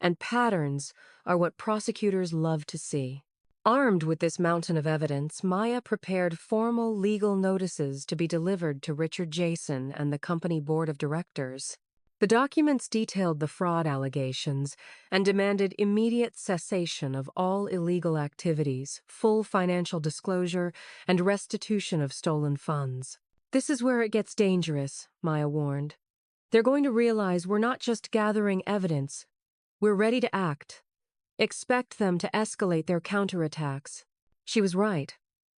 and patterns are what prosecutors love to see. Armed with this mountain of evidence, Maya prepared formal legal notices to be delivered to Richard Jason and the company board of directors. The documents detailed the fraud allegations and demanded immediate cessation of all illegal activities, full financial disclosure, and restitution of stolen funds. This is where it gets dangerous, Maya warned. They're going to realize we're not just gathering evidence. We're ready to act. Expect them to escalate their counterattacks. She was right.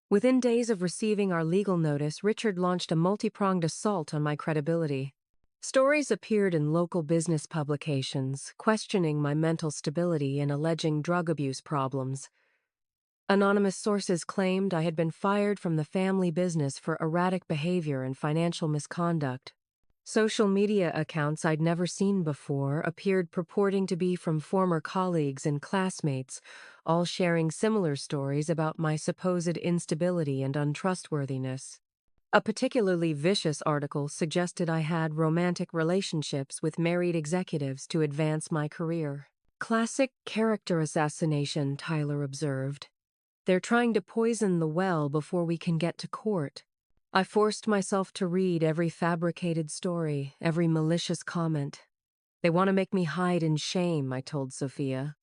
Within days of receiving our legal notice, Richard launched a multi-pronged assault on my credibility. Stories appeared in local business publications, questioning my mental stability and alleging drug abuse problems. Anonymous sources claimed I had been fired from the family business for erratic behavior and financial misconduct. Social media accounts I'd never seen before appeared purporting to be from former colleagues and classmates, all sharing similar stories about my supposed instability and untrustworthiness. A particularly vicious article suggested I had romantic relationships with married executives to advance my career. Classic character assassination, Tyler observed. They're trying to poison the well before we can get to court. I forced myself to read every fabricated story, every malicious comment. They want to make me hide in shame, I told Sophia.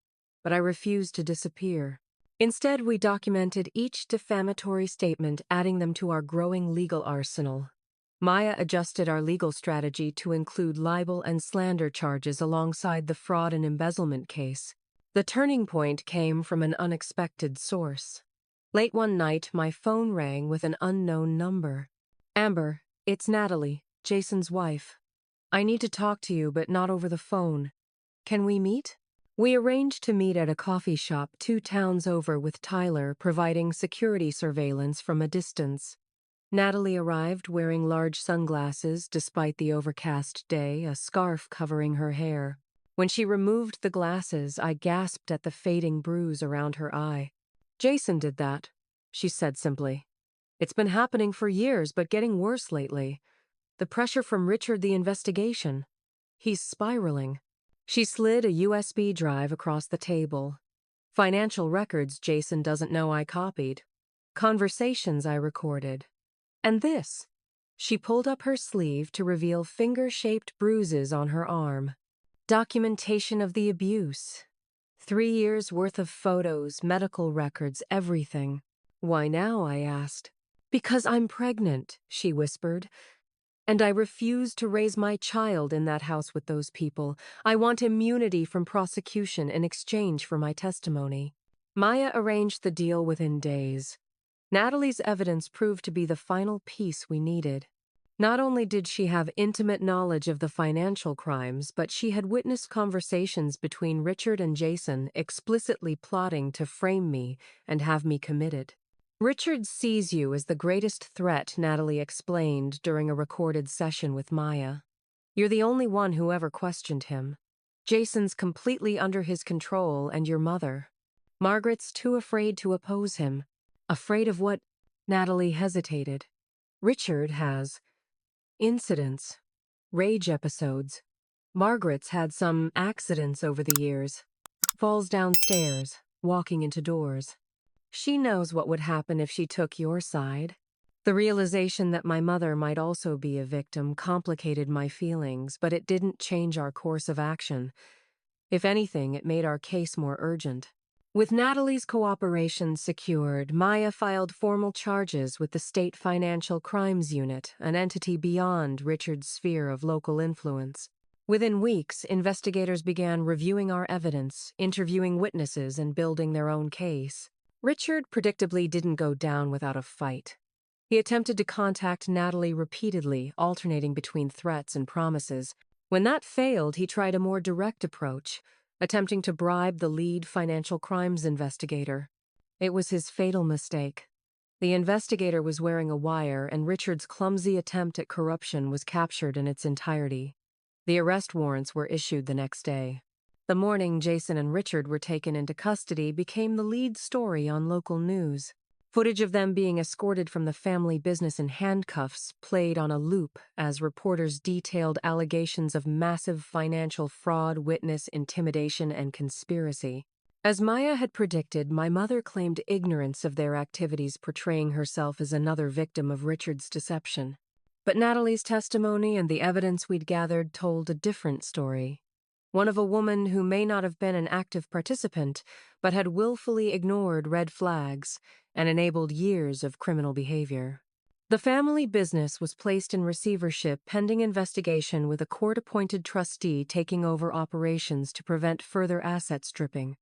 But I refused to disappear. Instead, we documented each defamatory statement, adding them to our growing legal arsenal. Maya adjusted our legal strategy to include libel and slander charges alongside the fraud and embezzlement case. The turning point came from an unexpected source. Late one night, my phone rang with an unknown number. Amber, it's Natalie, Jason's wife. I need to talk to you, but not over the phone. Can we meet? We arranged to meet at a coffee shop 2 towns over with Tyler providing security surveillance from a distance. Natalie arrived wearing large sunglasses despite the overcast day, a scarf covering her hair. When she removed the glasses, I gasped at the fading bruise around her eye. Jason did that, she said simply. It's been happening for years, but getting worse lately. The pressure from Richard, the investigation. He's spiraling. She slid a USB drive across the table. Financial records Jason doesn't know I copied. Conversations I recorded. And this. She pulled up her sleeve to reveal finger-shaped bruises on her arm. Documentation of the abuse. 3 years' worth of photos, medical records, everything. Why now, I asked. Because I'm pregnant, she whispered. And I refuse to raise my child in that house with those people. I want immunity from prosecution in exchange for my testimony. Maya arranged the deal within days. Natalie's evidence proved to be the final piece we needed. Not only did she have intimate knowledge of the financial crimes, but she had witnessed conversations between Richard and Jason explicitly plotting to frame me and have me committed. Richard sees you as the greatest threat, Natalie explained during a recorded session with Maya. You're the only one who ever questioned him. Jason's completely under his control, and your mother. Margaret's too afraid to oppose him. Afraid of what? Natalie hesitated. Richard has incidents, rage episodes. Margaret's had some accidents over the years. Falls downstairs, walking into doors. She knows what would happen if she took your side. The realization that my mother might also be a victim complicated my feelings, but it didn't change our course of action. If anything, it made our case more urgent. With Natalie's cooperation secured, Maya filed formal charges with the State Financial Crimes Unit, an entity beyond Richard's sphere of local influence. Within weeks, investigators began reviewing our evidence, interviewing witnesses, and building their own case. Richard predictably didn't go down without a fight. He attempted to contact Natalie repeatedly, alternating between threats and promises. When that failed, he tried a more direct approach, attempting to bribe the lead financial crimes investigator. It was his fatal mistake. The investigator was wearing a wire, and Richard's clumsy attempt at corruption was captured in its entirety. The arrest warrants were issued the next day. The morning Jason and Richard were taken into custody became the lead story on local news. Footage of them being escorted from the family business in handcuffs played on a loop as reporters detailed allegations of massive financial fraud, witness intimidation, and conspiracy. As Maya had predicted, my mother claimed ignorance of their activities, portraying herself as another victim of Richard's deception. But Natalie's testimony and the evidence we'd gathered told a different story. One of a woman who may not have been an active participant, but had willfully ignored red flags and enabled years of criminal behavior. The family business was placed in receivership pending investigation, with a court-appointed trustee taking over operations to prevent further asset stripping.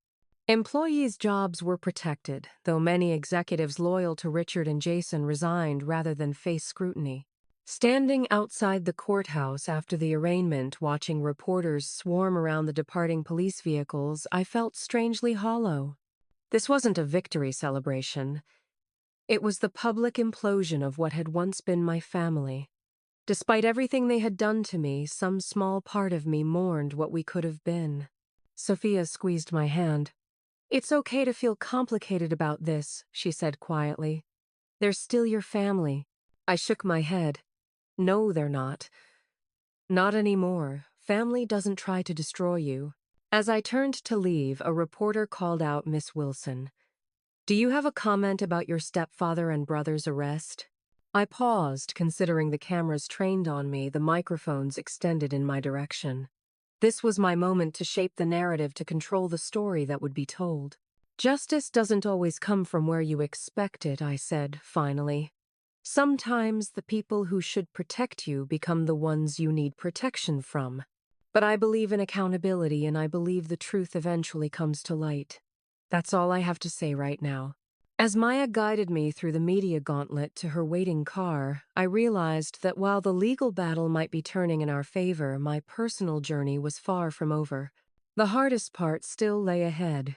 Employees' jobs were protected, though many executives loyal to Richard and Jason resigned rather than face scrutiny. Standing outside the courthouse after the arraignment, watching reporters swarm around the departing police vehicles, I felt strangely hollow. This wasn't a victory celebration. It was the public implosion of what had once been my family. Despite everything they had done to me, some small part of me mourned what we could have been. Sophia squeezed my hand. "It's okay to feel complicated about this," she said quietly. "They're still your family." I shook my head. "No, they're not. Not anymore. Family doesn't try to destroy you." As I turned to leave, a reporter called out Miss Wilson. "Do you have a comment about your stepfather and brother's arrest?" I paused, considering the cameras trained on me, the microphones extended in my direction. This was my moment to shape the narrative, to control the story that would be told. "Justice doesn't always come from where you expect it," I said, finally. "Sometimes the people who should protect you become the ones you need protection from. But I believe in accountability, and I believe the truth eventually comes to light. That's all I have to say right now." As Maya guided me through the media gauntlet to her waiting car, I realized that while the legal battle might be turning in our favor, my personal journey was far from over. The hardest part still lay ahead: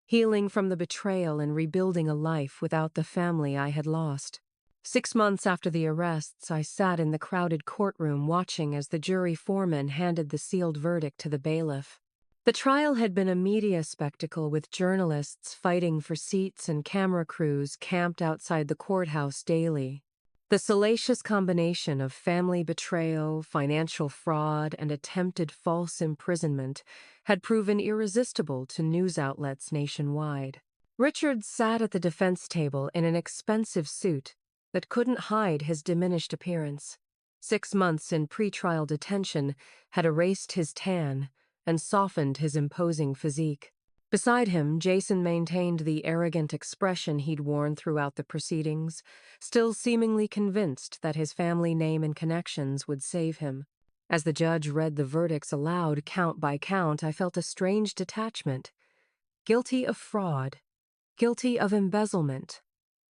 healing from the betrayal and rebuilding a life without the family I had lost. 6 months after the arrests, I sat in the crowded courtroom watching as the jury foreman handed the sealed verdict to the bailiff. The trial had been a media spectacle, with journalists fighting for seats and camera crews camped outside the courthouse daily. The salacious combination of family betrayal, financial fraud, and attempted false imprisonment had proven irresistible to news outlets nationwide. Richard sat at the defense table in an expensive suit that couldn't hide his diminished appearance. 6 months in pretrial detention had erased his tan and softened his imposing physique. Beside him, Jason maintained the arrogant expression he'd worn throughout the proceedings, still seemingly convinced that his family name and connections would save him. As the judge read the verdicts aloud, count by count, I felt a strange detachment. Guilty of fraud. Guilty of embezzlement.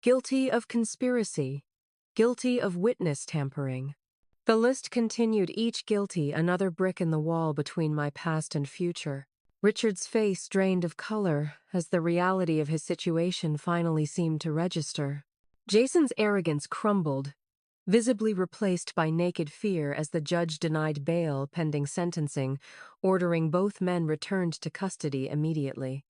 Guilty of conspiracy. Guilty of witness tampering. The list continued, each guilty, another brick in the wall between my past and future. Richard's face drained of color as the reality of his situation finally seemed to register. Jason's arrogance crumbled, visibly replaced by naked fear as the judge denied bail pending sentencing, ordering both men returned to custody immediately.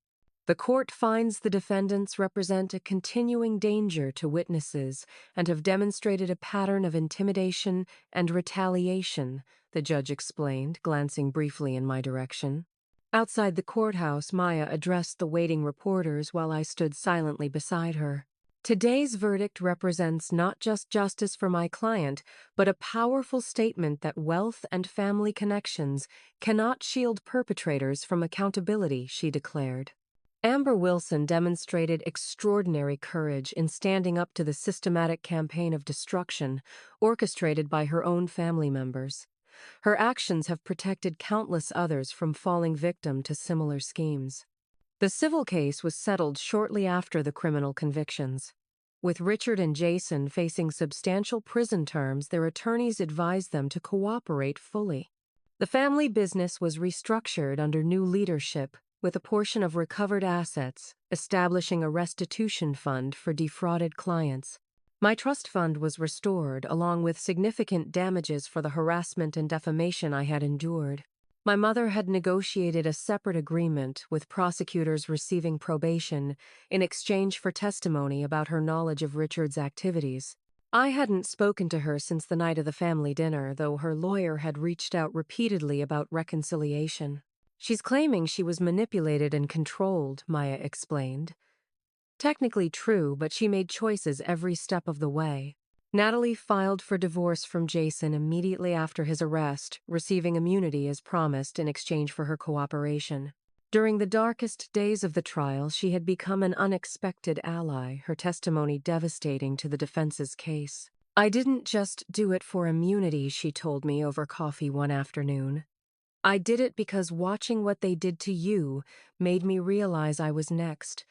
The court finds the defendants represent a continuing danger to witnesses and have demonstrated a pattern of intimidation and retaliation, the judge explained, glancing briefly in my direction. Outside the courthouse, Maya addressed the waiting reporters while I stood silently beside her. Today's verdict represents not just justice for my client, but a powerful statement that wealth and family connections cannot shield perpetrators from accountability, she declared. Amber Wilson demonstrated extraordinary courage in standing up to the systematic campaign of destruction orchestrated by her own family members. Her actions have protected countless others from falling victim to similar schemes. The civil case was settled shortly after the criminal convictions. With Richard and Jason facing substantial prison terms, their attorneys advised them to cooperate fully. The family business was restructured under new leadership, with a portion of recovered assets establishing a restitution fund for defrauded clients. My trust fund was restored, along with significant damages for the harassment and defamation I had endured. My mother had negotiated a separate agreement, with prosecutors receiving probation in exchange for testimony about her knowledge of Richard's activities. I hadn't spoken to her since the night of the family dinner, though her lawyer had reached out repeatedly about reconciliation. She's claiming she was manipulated and controlled, Maya explained. Technically true, but she made choices every step of the way. Natalie filed for divorce from Jason immediately after his arrest, receiving immunity as promised in exchange for her cooperation. During the darkest days of the trial, she had become an unexpected ally, her testimony devastating to the defense's case. I didn't just do it for immunity, she told me over coffee one afternoon. I did it because watching what they did to you made me realize I was next.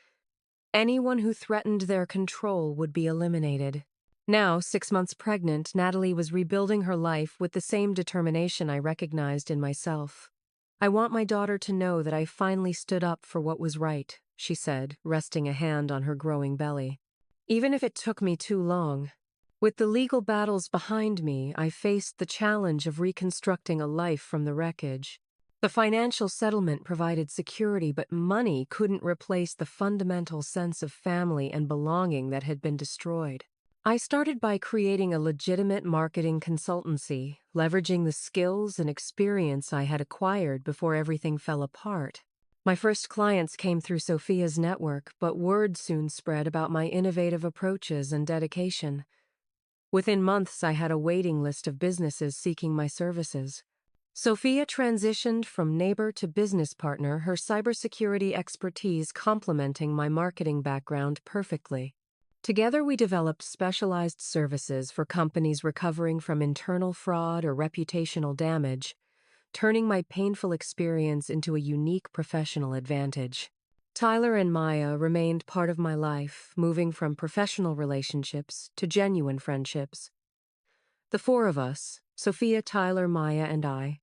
Anyone who threatened their control would be eliminated. Now, 6 months pregnant, Natalie was rebuilding her life with the same determination I recognized in myself. I want my daughter to know that I finally stood up for what was right, she said, resting a hand on her growing belly. Even if it took me too long. With the legal battles behind me, I faced the challenge of reconstructing a life from the wreckage. The financial settlement provided security, but money couldn't replace the fundamental sense of family and belonging that had been destroyed. I started by creating a legitimate marketing consultancy, leveraging the skills and experience I had acquired before everything fell apart. My first clients came through Sophia's network, but word soon spread about my innovative approaches and dedication. Within months, I had a waiting list of businesses seeking my services. Sophia transitioned from neighbor to business partner, her cybersecurity expertise complementing my marketing background perfectly. Together, we developed specialized services for companies recovering from internal fraud or reputational damage, turning my painful experience into a unique professional advantage. Tyler and Maya remained part of my life, moving from professional relationships to genuine friendships. The four of us, Sophia, Tyler, Maya, and I,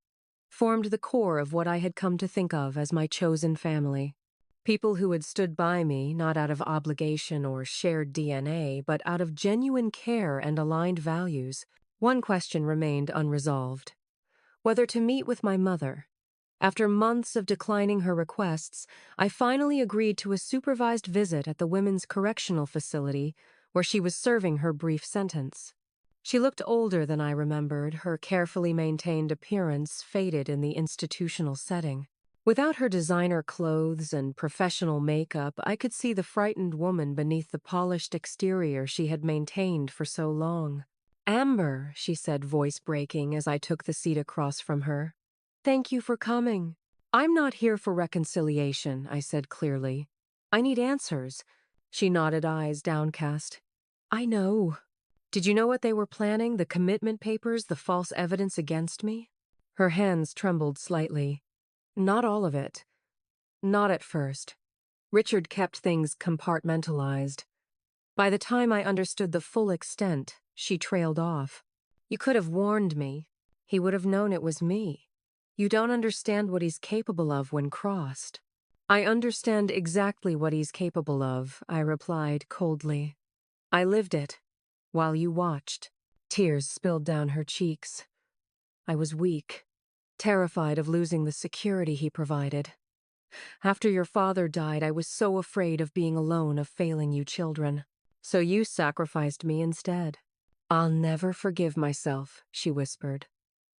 formed the core of what I had come to think of as my chosen family. People who had stood by me not out of obligation or shared DNA, but out of genuine care and aligned values. One question remained unresolved: whether to meet with my mother. After months of declining her requests, I finally agreed to a supervised visit at the women's correctional facility where she was serving her brief sentence. She looked older than I remembered, her carefully maintained appearance faded in the institutional setting. Without her designer clothes and professional makeup, I could see the frightened woman beneath the polished exterior she had maintained for so long. "Amber," she said, voice breaking as I took the seat across from her. "Thank you for coming." "I'm not here for reconciliation," I said clearly. "I need answers." She nodded, eyes downcast. "I know." "Did you know what they were planning? The commitment papers, the false evidence against me?" Her hands trembled slightly. "Not all of it. Not at first. Richard kept things compartmentalized. By the time I understood the full extent, she trailed off. You could have warned me. He would have known it was me. You don't understand what he's capable of when crossed. I understand exactly what he's capable of, I replied coldly. I lived it, while you watched. Tears spilled down her cheeks. I was weak, terrified of losing the security he provided. After your father died, I was so afraid of being alone, of failing you children. So you sacrificed me instead. I'll never forgive myself, she whispered.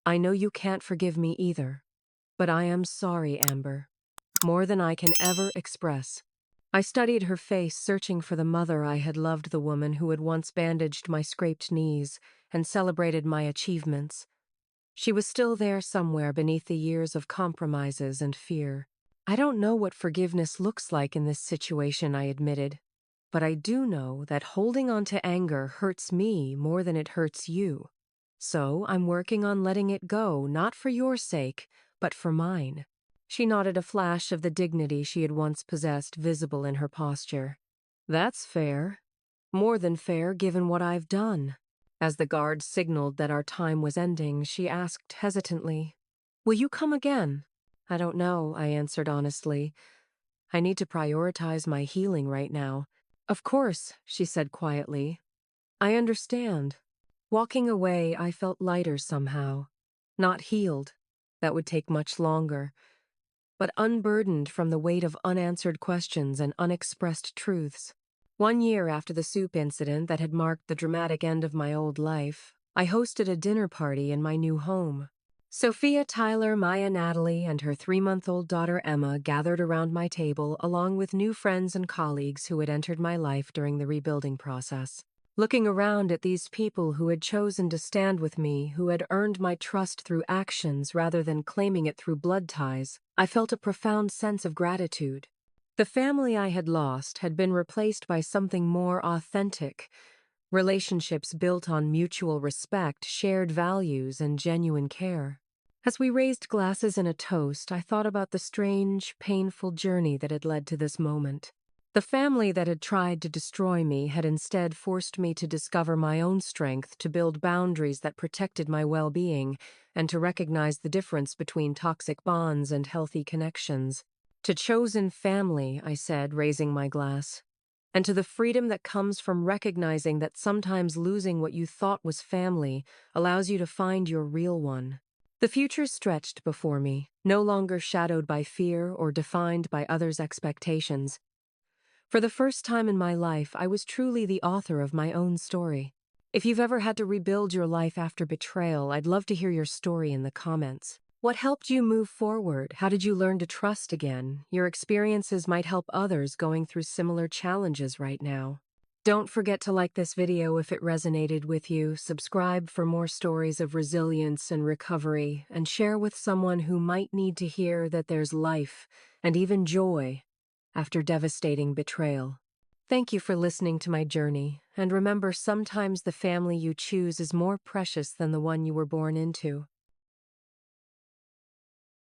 I know you can't forgive me either. But I am sorry, Amber. More than I can ever express. I studied her face, searching for the mother I had loved, the woman who had once bandaged my scraped knees and celebrated my achievements. She was still there somewhere beneath the years of compromises and fear. I don't know what forgiveness looks like in this situation, I admitted. But I do know that holding on to anger hurts me more than it hurts you. So I'm working on letting it go, not for your sake, but for mine. She nodded, a flash of the dignity she had once possessed visible in her posture. That's fair. More than fair, given what I've done. As the guard signaled that our time was ending, she asked hesitantly, Will you come again? I don't know, I answered honestly. I need to prioritize my healing right now. Of course, she said quietly. I understand. Walking away, I felt lighter somehow. Not healed. That would take much longer. But unburdened from the weight of unanswered questions and unexpressed truths. 1 year after the soup incident that had marked the dramatic end of my old life, I hosted a dinner party in my new home. Sophia, Tyler, Maya, Natalie, and her 3-month-old daughter Emma gathered around my table along with new friends and colleagues who had entered my life during the rebuilding process. Looking around at these people who had chosen to stand with me, who had earned my trust through actions rather than claiming it through blood ties, I felt a profound sense of gratitude. The family I had lost had been replaced by something more authentic, relationships built on mutual respect, shared values, and genuine care. As we raised glasses in a toast, I thought about the strange, painful journey that had led to this moment. The family that had tried to destroy me had instead forced me to discover my own strength, to build boundaries that protected my well-being, and to recognize the difference between toxic bonds and healthy connections. To chosen family, I said, raising my glass. And to the freedom that comes from recognizing that sometimes losing what you thought was family allows you to find your real one. The future stretched before me, no longer shadowed by fear or defined by others' expectations. For the first time in my life, I was truly the author of my own story. If you've ever had to rebuild your life after betrayal, I'd love to hear your story in the comments. What helped you move forward? How did you learn to trust again? Your experiences might help others going through similar challenges right now. Don't forget to like this video if it resonated with you, subscribe for more stories of resilience and recovery, and share with someone who might need to hear that there's life and even joy after devastating betrayal. Thank you for listening to my journey, and remember, sometimes the family you choose is more precious than the one you were born into.